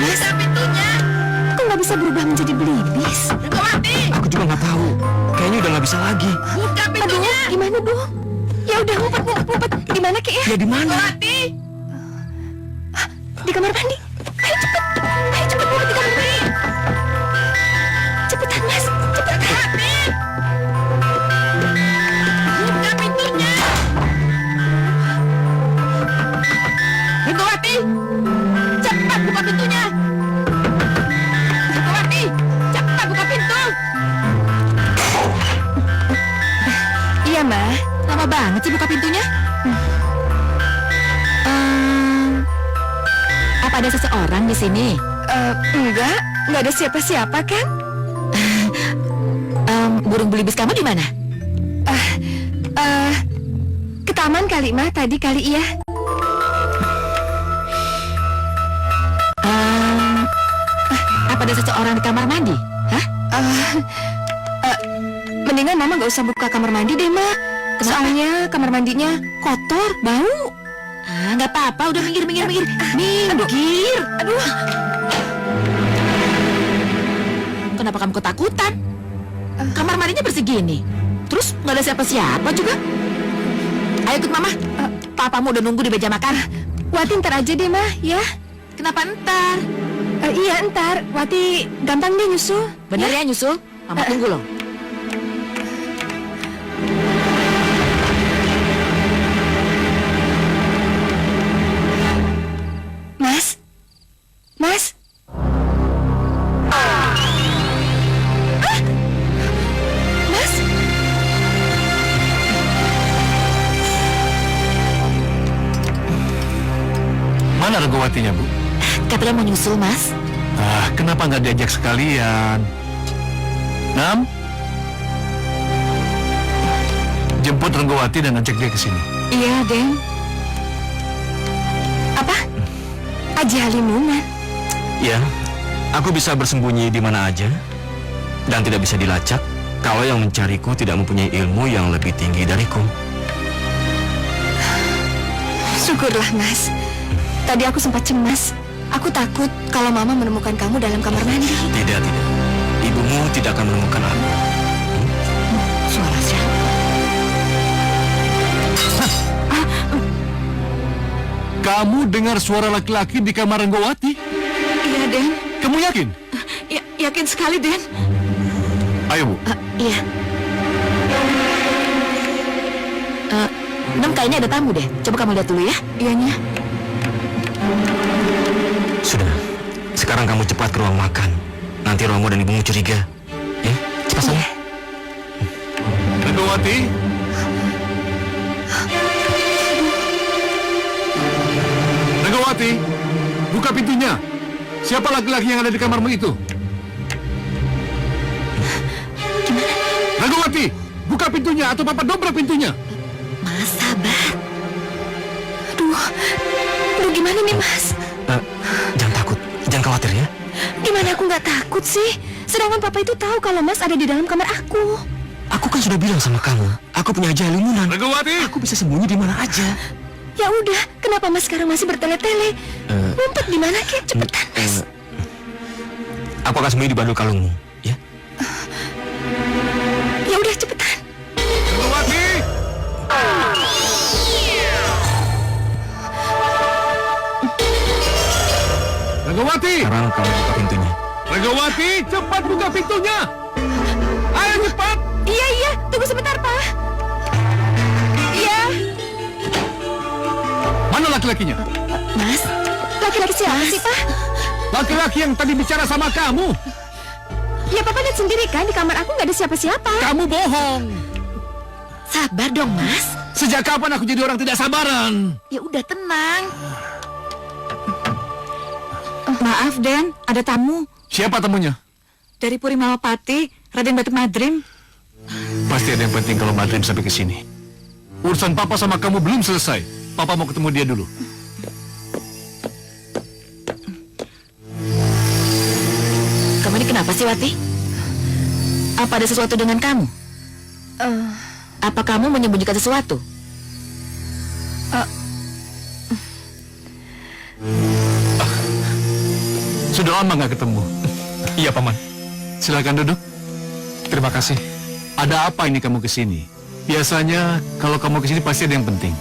Buka pintunya. Kok nggak bisa berubah menjadi Belibis? Renggawati. Aku juga nggak tahu. Kayaknya udah nggak bisa lagi. Buka pintunya. Aduh, gimana dong? Ya udah, ngumpet. Di mana, Ki ya? Ya di mana? Renggawati. Di kamar mandi. Ayo cepet. Ayo cepet ngumpet di kamar mandi. Cepetan, Mas. Cepetan. Renggawati. Buka pintunya. Renggawati. Cepat buka pintunya. Renggawati. Cepat buka pintu. Iya, Ma. Lama banget sih buka pintunya. Apa ada seseorang di sini? Nggak ada siapa-siapa kan? Burung Belibis kamu di mana? Ke taman kali, Ma. Tadi kali iya. Apa ada seseorang di kamar mandi? Hah? Mendingan Mama nggak usah buka kamar mandi deh, Ma. Soalnya kamar mandinya kotor, bau. Nggak apa-apa, udah minggir. Minggir. Aduh. Kenapa kamu ketakutan? Kamar mandinya bersih gini. Terus nggak ada siapa-siapa juga. Ayo ikut Mama. Papamu udah nunggu di meja makan. Wati ntar aja deh, Ma, ya. Kenapa ntar? Iya, ntar. Wati gampang deh nyusul. Bener ya nyusul? Mama tunggu loh. Mas? Mas? Mas? Mana Renggawatinya, Bu? Katanya mau nyusul, Mas. Kenapa nggak diajak sekalian? Nam? Jemput Renggawati dan ajak dia ke sini. Iya, Den. Apa? Aji Halimunan. Ya, aku bisa bersembunyi di mana aja dan tidak bisa dilacak kalau yang mencariku tidak mempunyai ilmu yang lebih tinggi dariku. Syukurlah, Mas. Tadi aku sempat cemas. Aku takut kalau Mama menemukan kamu dalam kamar mandi. Tidak, tidak. Ibumu tidak akan menemukan aku. Suara siapa? Kamu dengar suara laki-laki di kamar Renggawati? Iya, Den. Kamu yakin? Yakin sekali, Den. Ayo, Bu. Iya. Nem, kayaknya ada tamu deh. Coba kamu lihat dulu ya. Iyanya. Sudah. Sekarang kamu cepat ke ruang makan. Nanti Romo dan ibumu curiga. Ya, cepat sana. Renggawati? Renggawati, buka pintunya. Siapa laki-laki yang ada di kamarmu itu? Renggawati, buka pintunya atau Papa dobrak pintunya. Mas, sabar. Aduh, gimana nih, Mas? Jangan takut, jangan khawatir ya. Gimana aku nggak takut sih? Sedangkan Papa itu tahu kalau Mas ada di dalam kamar aku. Aku kan sudah bilang sama kamu, aku punya Aji Halimunan. Renggawati! Aku bisa sembunyi di mana aja. Ya udah, kenapa Mas sekarang masih bertele-tele? Ngumpet di mana, Ki? Cepetan, Mas. Aku akan sembunyi di bandul kalungmu, ya? Ya udah, cepetan. Renggawati! Renggawati! Sekarang kamu buka pintunya. Renggawati, cepat buka pintunya! Ayo cepat! Iya, tunggu sebentar, Pak. Iya. Mana laki-lakinya? Mas, laki-laki siapa sih, Pak? Laki-laki yang tadi bicara sama kamu. Ya, Papa lihat sendiri kan, di kamar aku nggak ada siapa-siapa. Kamu bohong. Sabar dong, Mas. Sejak kapan aku jadi orang tidak sabaran? Ya udah, tenang. Maaf, Den, ada tamu. Siapa temunya? Dari Puri Malapati, Raden Batu Madrim. Pasti ada yang penting kalau Madrim sampai ke sini. Urusan Papa sama kamu belum selesai. Papa mau ketemu dia dulu. Kamu ini kenapa sih, Wati? Apa ada sesuatu dengan kamu? Apa kamu menyembunyikan sesuatu? Sudah lama nggak ketemu. Iya, Paman. Silakan duduk. Terima kasih. Ada apa ini kamu ke sini? Biasanya kalau kamu ke sini pasti ada yang penting.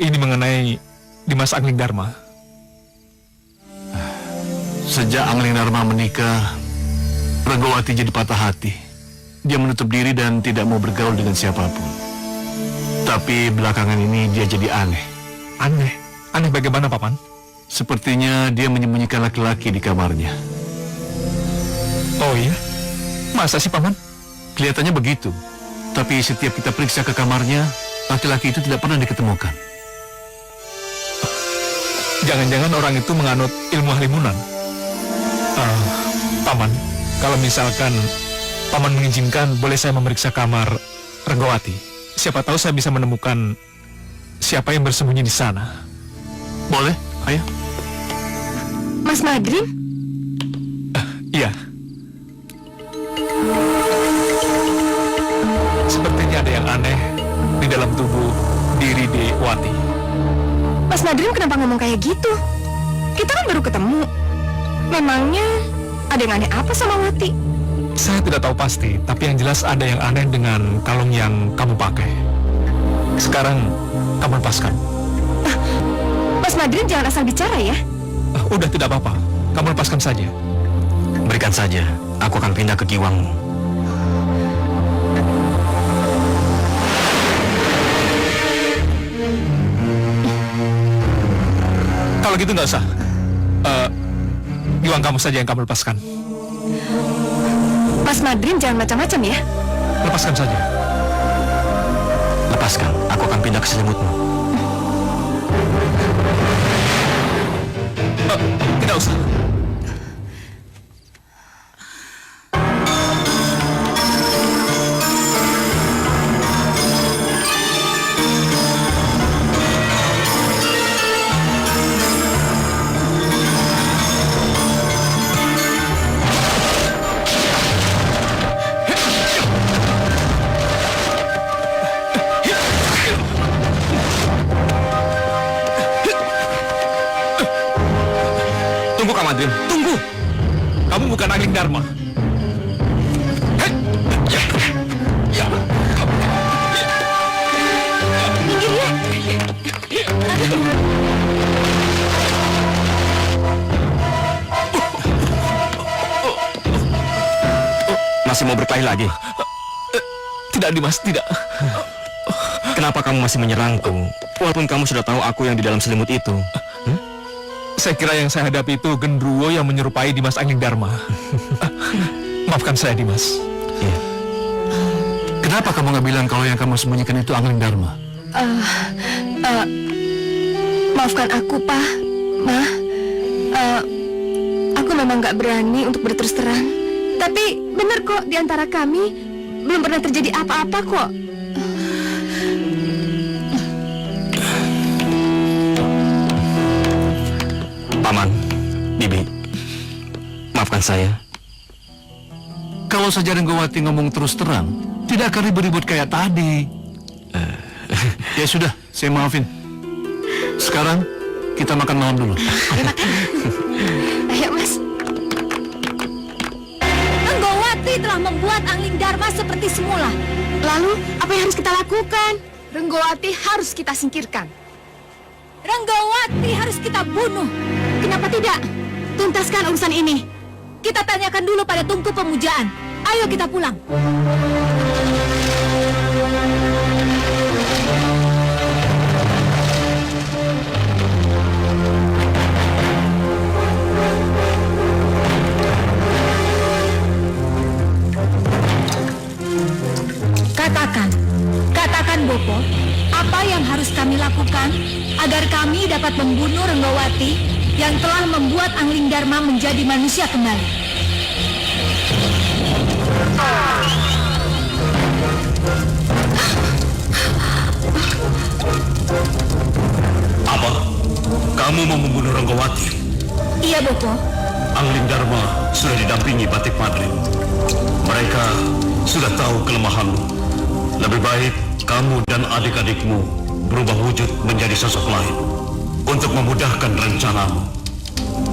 Ini mengenai Dimas Angling Dharma. Sejak Angling Dharma menikah, Renggawati jadi patah hati. Dia menutup diri dan tidak mau bergaul dengan siapapun. Tapi belakangan ini dia jadi aneh. Aneh? Aneh bagaimana, Paman? Sepertinya dia menyembunyikan laki-laki di kamarnya. Oh iya? Masa sih, Paman? Kelihatannya begitu. Tapi setiap kita periksa ke kamarnya, laki-laki itu tidak pernah diketemukan. Jangan-jangan orang itu menganut ilmu halimunan. Paman, kalau misalkan Paman mengizinkan, boleh saya memeriksa kamar Renggawati. Siapa tahu saya bisa menemukan siapa yang bersembunyi di sana. Boleh, ayo. Mas Madrim? Iya. Sepertinya ada yang aneh di dalam tubuh diri di Wati. Mas Madrim kenapa ngomong kayak gitu? Kita kan baru ketemu. Memangnya ada yang aneh apa sama Wati? Saya tidak tahu pasti, tapi yang jelas ada yang aneh dengan kalung yang kamu pakai. Sekarang kamu lepaskan. Mas Madrim jangan asal bicara ya. Udah, tidak apa-apa. Kamu lepaskan saja. Berikan saja, aku akan pindah ke giwangmu. Kalau gitu nggak usah. Giwang kamu saja yang kamu lepaskan. Mas Madrim jangan macam-macam ya. Lepaskan saja. Lepaskan, aku akan pindah ke selimutmu. Tidak usah. Tunggu, Kak Madrim. Tunggu. Kamu bukan Angling Dharma. Masih mau berkelahi lagi? Tidak, Dimas, tidak. Kenapa kamu masih menyerangku? Walaupun kamu sudah tahu aku yang di dalam selimut itu. Saya kira yang saya hadapi itu genderuwo yang menyerupai Dimas Angling Dharma. Maafkan saya, Dimas. Iya. Kenapa kamu nggak bilang kalau yang kamu sembunyikan itu Angling Dharma? Maafkan aku, Pak, Ma. Aku memang nggak berani untuk berterus terang. Tapi benar kok, di antara kami belum pernah terjadi apa-apa kok. Paman, Bibi, maafkan saya. Kalau saja Renggawati ngomong terus terang, tidak akan ribut-ribut kayak tadi. Ya sudah, saya maafin. Sekarang kita makan malam dulu. Ayo makan. Ayo, Mas. Renggawati telah membuat Angling Dharma seperti semula. Lalu, apa yang harus kita lakukan? Renggawati harus kita singkirkan. Renggawati harus kita bunuh. Kenapa tidak? Tuntaskan urusan ini. Kita tanyakan dulu pada Tungku Pemujaan. Ayo kita pulang. Katakan Bopo, apa yang harus kami lakukan agar kami dapat membunuh Renggawati yang telah membuat Angling Dharma menjadi manusia kembali? Apa? Kamu mau membunuh Renggawati? Iya, Bopo. Angling Dharma sudah didampingi Batik Madrim. Mereka sudah tahu kelemahanmu. Lebih baik kamu dan adik-adikmu berubah wujud menjadi sosok lain untuk memudahkan rencanamu.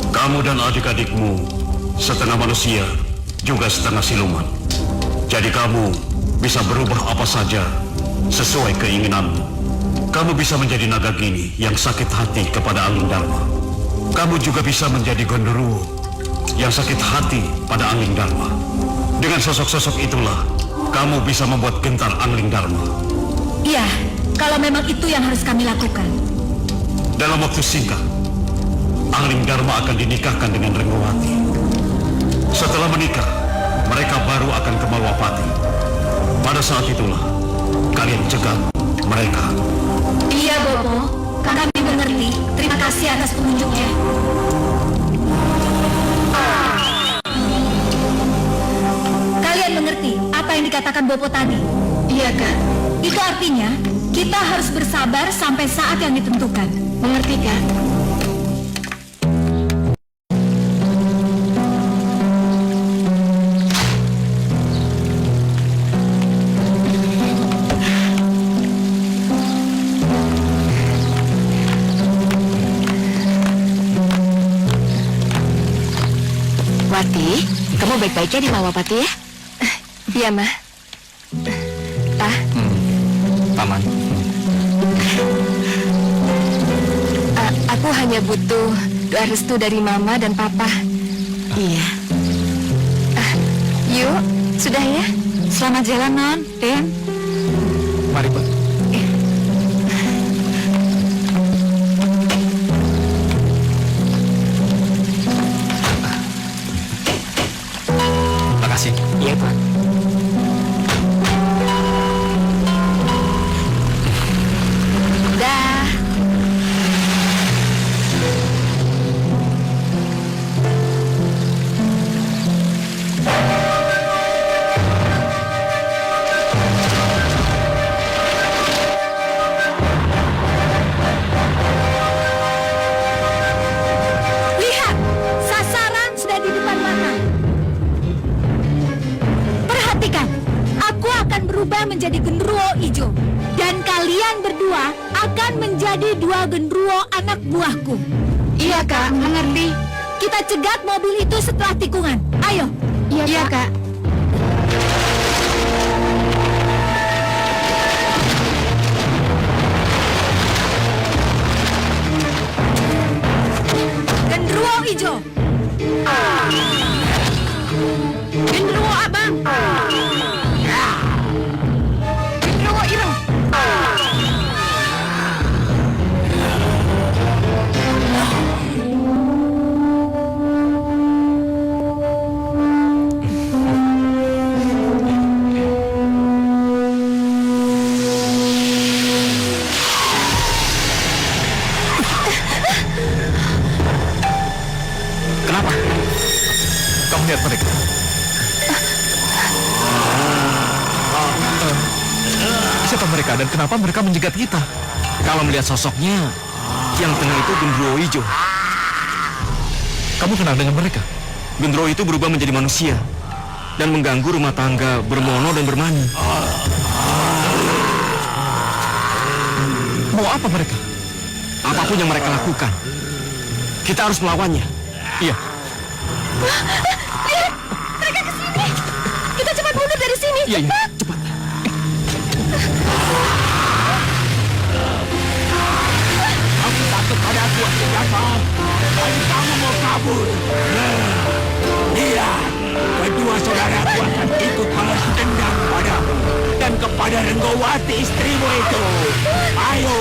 Kamu dan adik-adikmu setengah manusia, juga setengah siluman. Jadi kamu bisa berubah apa saja sesuai keinginanmu. Kamu bisa menjadi naga gini yang sakit hati kepada Angling Dharma. Kamu juga bisa menjadi genderuwo yang sakit hati pada Angling Dharma. Dengan sosok-sosok itulah kamu bisa membuat gentar Angling Dharma. Iya, kalau memang itu yang harus kami lakukan. Dalam waktu singkat, Angling Dharma akan dinikahkan dengan Renggawati. Setelah menikah, mereka baru akan ke Malwapati. Pada saat itulah, kalian cegat mereka. Iya, Bopo. Kami mengerti. Terima kasih atas penunjuknya. Kalian mengerti apa yang dikatakan Bopo tadi? Iya, Kak. Itu artinya kita harus bersabar sampai saat yang ditentukan. Mengerti, Kak? Wati, kamu baik-baiknya di Malwapati ya? Iya, Ma. Pa, Paman. aku hanya butuh doa restu dari Mama dan Papa. Iya. Yuk, sudah ya? Selamat jalan, Non. Den. Mari, Pak. Makasih. Iya, Pak. Dah. Lihat, sasaran sudah di depan mata. Perhatikan, aku akan berubah menjadi genderuwo hijau. Dan kalian berdua akan menjadi dua genderuwo anak buahku. Iya, Kak. Mengerti. kita cegat mobil itu setelah tikungan. Ayo. Iya, Kak. Genderuwo hijau. Genderuwo abang. Genderuwo ireng. Kenapa? Kamu lihat mereka? Siapa mereka dan kenapa mereka menjegat kita? Kalau melihat sosoknya, yang tengah itu genderuwo hijau. Kamu kenal dengan mereka? Genderuwo itu berubah menjadi manusia dan mengganggu rumah tangga Bermono dan Bermani. Mau apa mereka? Apapun yang mereka lakukan, kita harus melawannya. Iya. Lihat, mereka ke sini. Kita cepat mundur dari sini. Iya, iya. Cepat. Kamu takut pada aku, Akindarma. Dan kamu mau kabur. Iya, kedua saudaraku akan ikut balas dendam padamu dan kepada Renggowati istrimu itu. Ayo,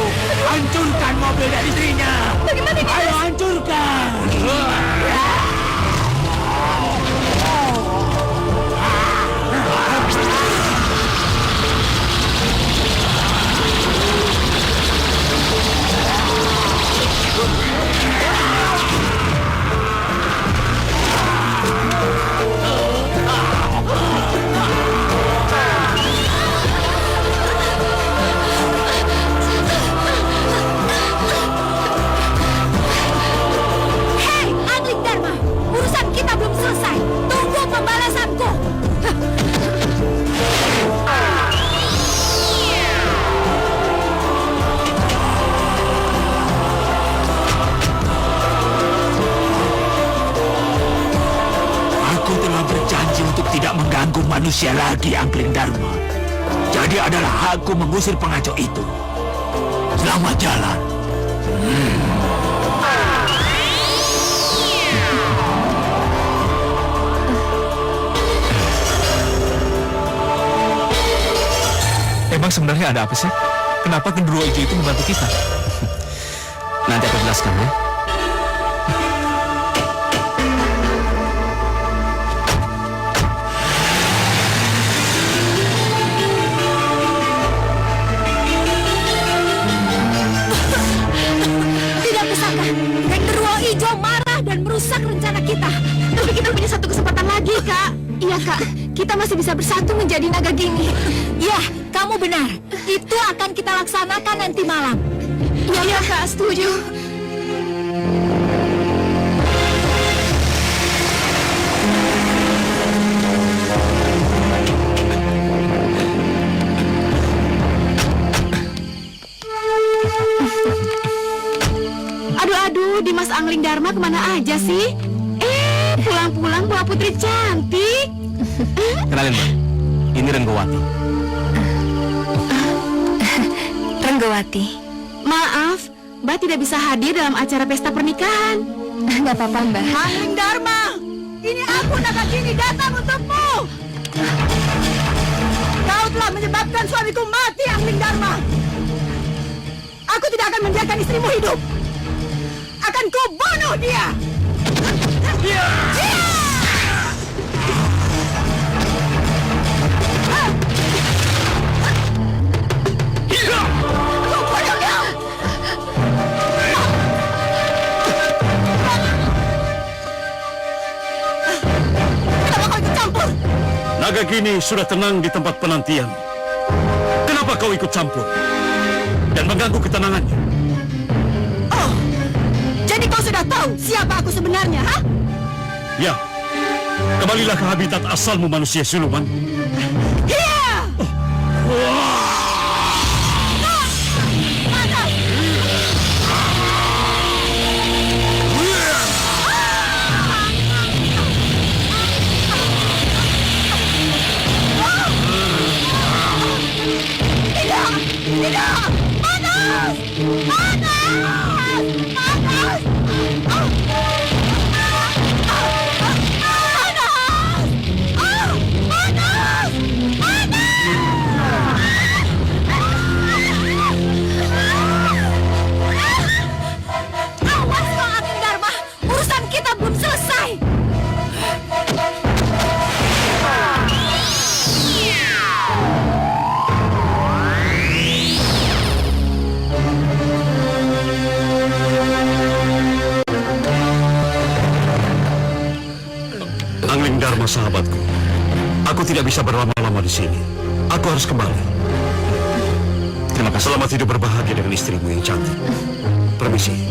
hancurkan mobil dan istrinya. Bagaimana kita? Ayo hancurkan. Hei, Angling Dharma. Urusan kita belum selesai. Tunggu pembalasanku. Aku telah berjanji untuk tidak mengganggu manusia lagi, Angling Dharma. Jadi adalah hakku mengusir pengacau itu. Selamat jalan. Emang sebenarnya ada apa sih? Kenapa genderuwo hijau itu membantu kita? Nanti aku jelaskan ya. Tidak kusangka, genderuwo hijau marah dan merusak rencana kita. Tapi kita punya satu kesempatan lagi, Kak. Iya, Kak. Kita masih bisa bersatu menjadi naga gini. Ya, kamu benar. Itu akan kita laksanakan nanti malam. Iya, Kak. Setuju. Aduh, Dimas Angling Dharma kemana aja sih? Pulang-pulang bawa putri cantik. Kenalin, Mbak. Ini Renggowati. Renggowati. Maaf, Mbak tidak bisa hadir dalam acara pesta pernikahan. Nggak apa-apa, Mbak. Angling Dharma, ini aku Nagagini datang untukmu. Kau telah menyebabkan suamiku mati, Angling Dharma. Aku tidak akan membiarkan istrimu hidup. Akan kubunuh dia. Kubunuh dia. Kenapa kau ikut campur? Nagagini sudah tenang di tempat penantian. Kenapa kau ikut campur dan mengganggu ketenangannya? Oh, jadi kau sudah tahu siapa aku sebenarnya, ha? Ya, kembalilah ke habitat asalmu, manusia siluman. Iya! Mana? cerita belum selesai. Angling Dharma sahabatku, aku tidak bisa berlama-lama di sini. Aku harus kembali. Terima kasih. Selamat hidup berbahagia dengan istrimu yang cantik. Permisi.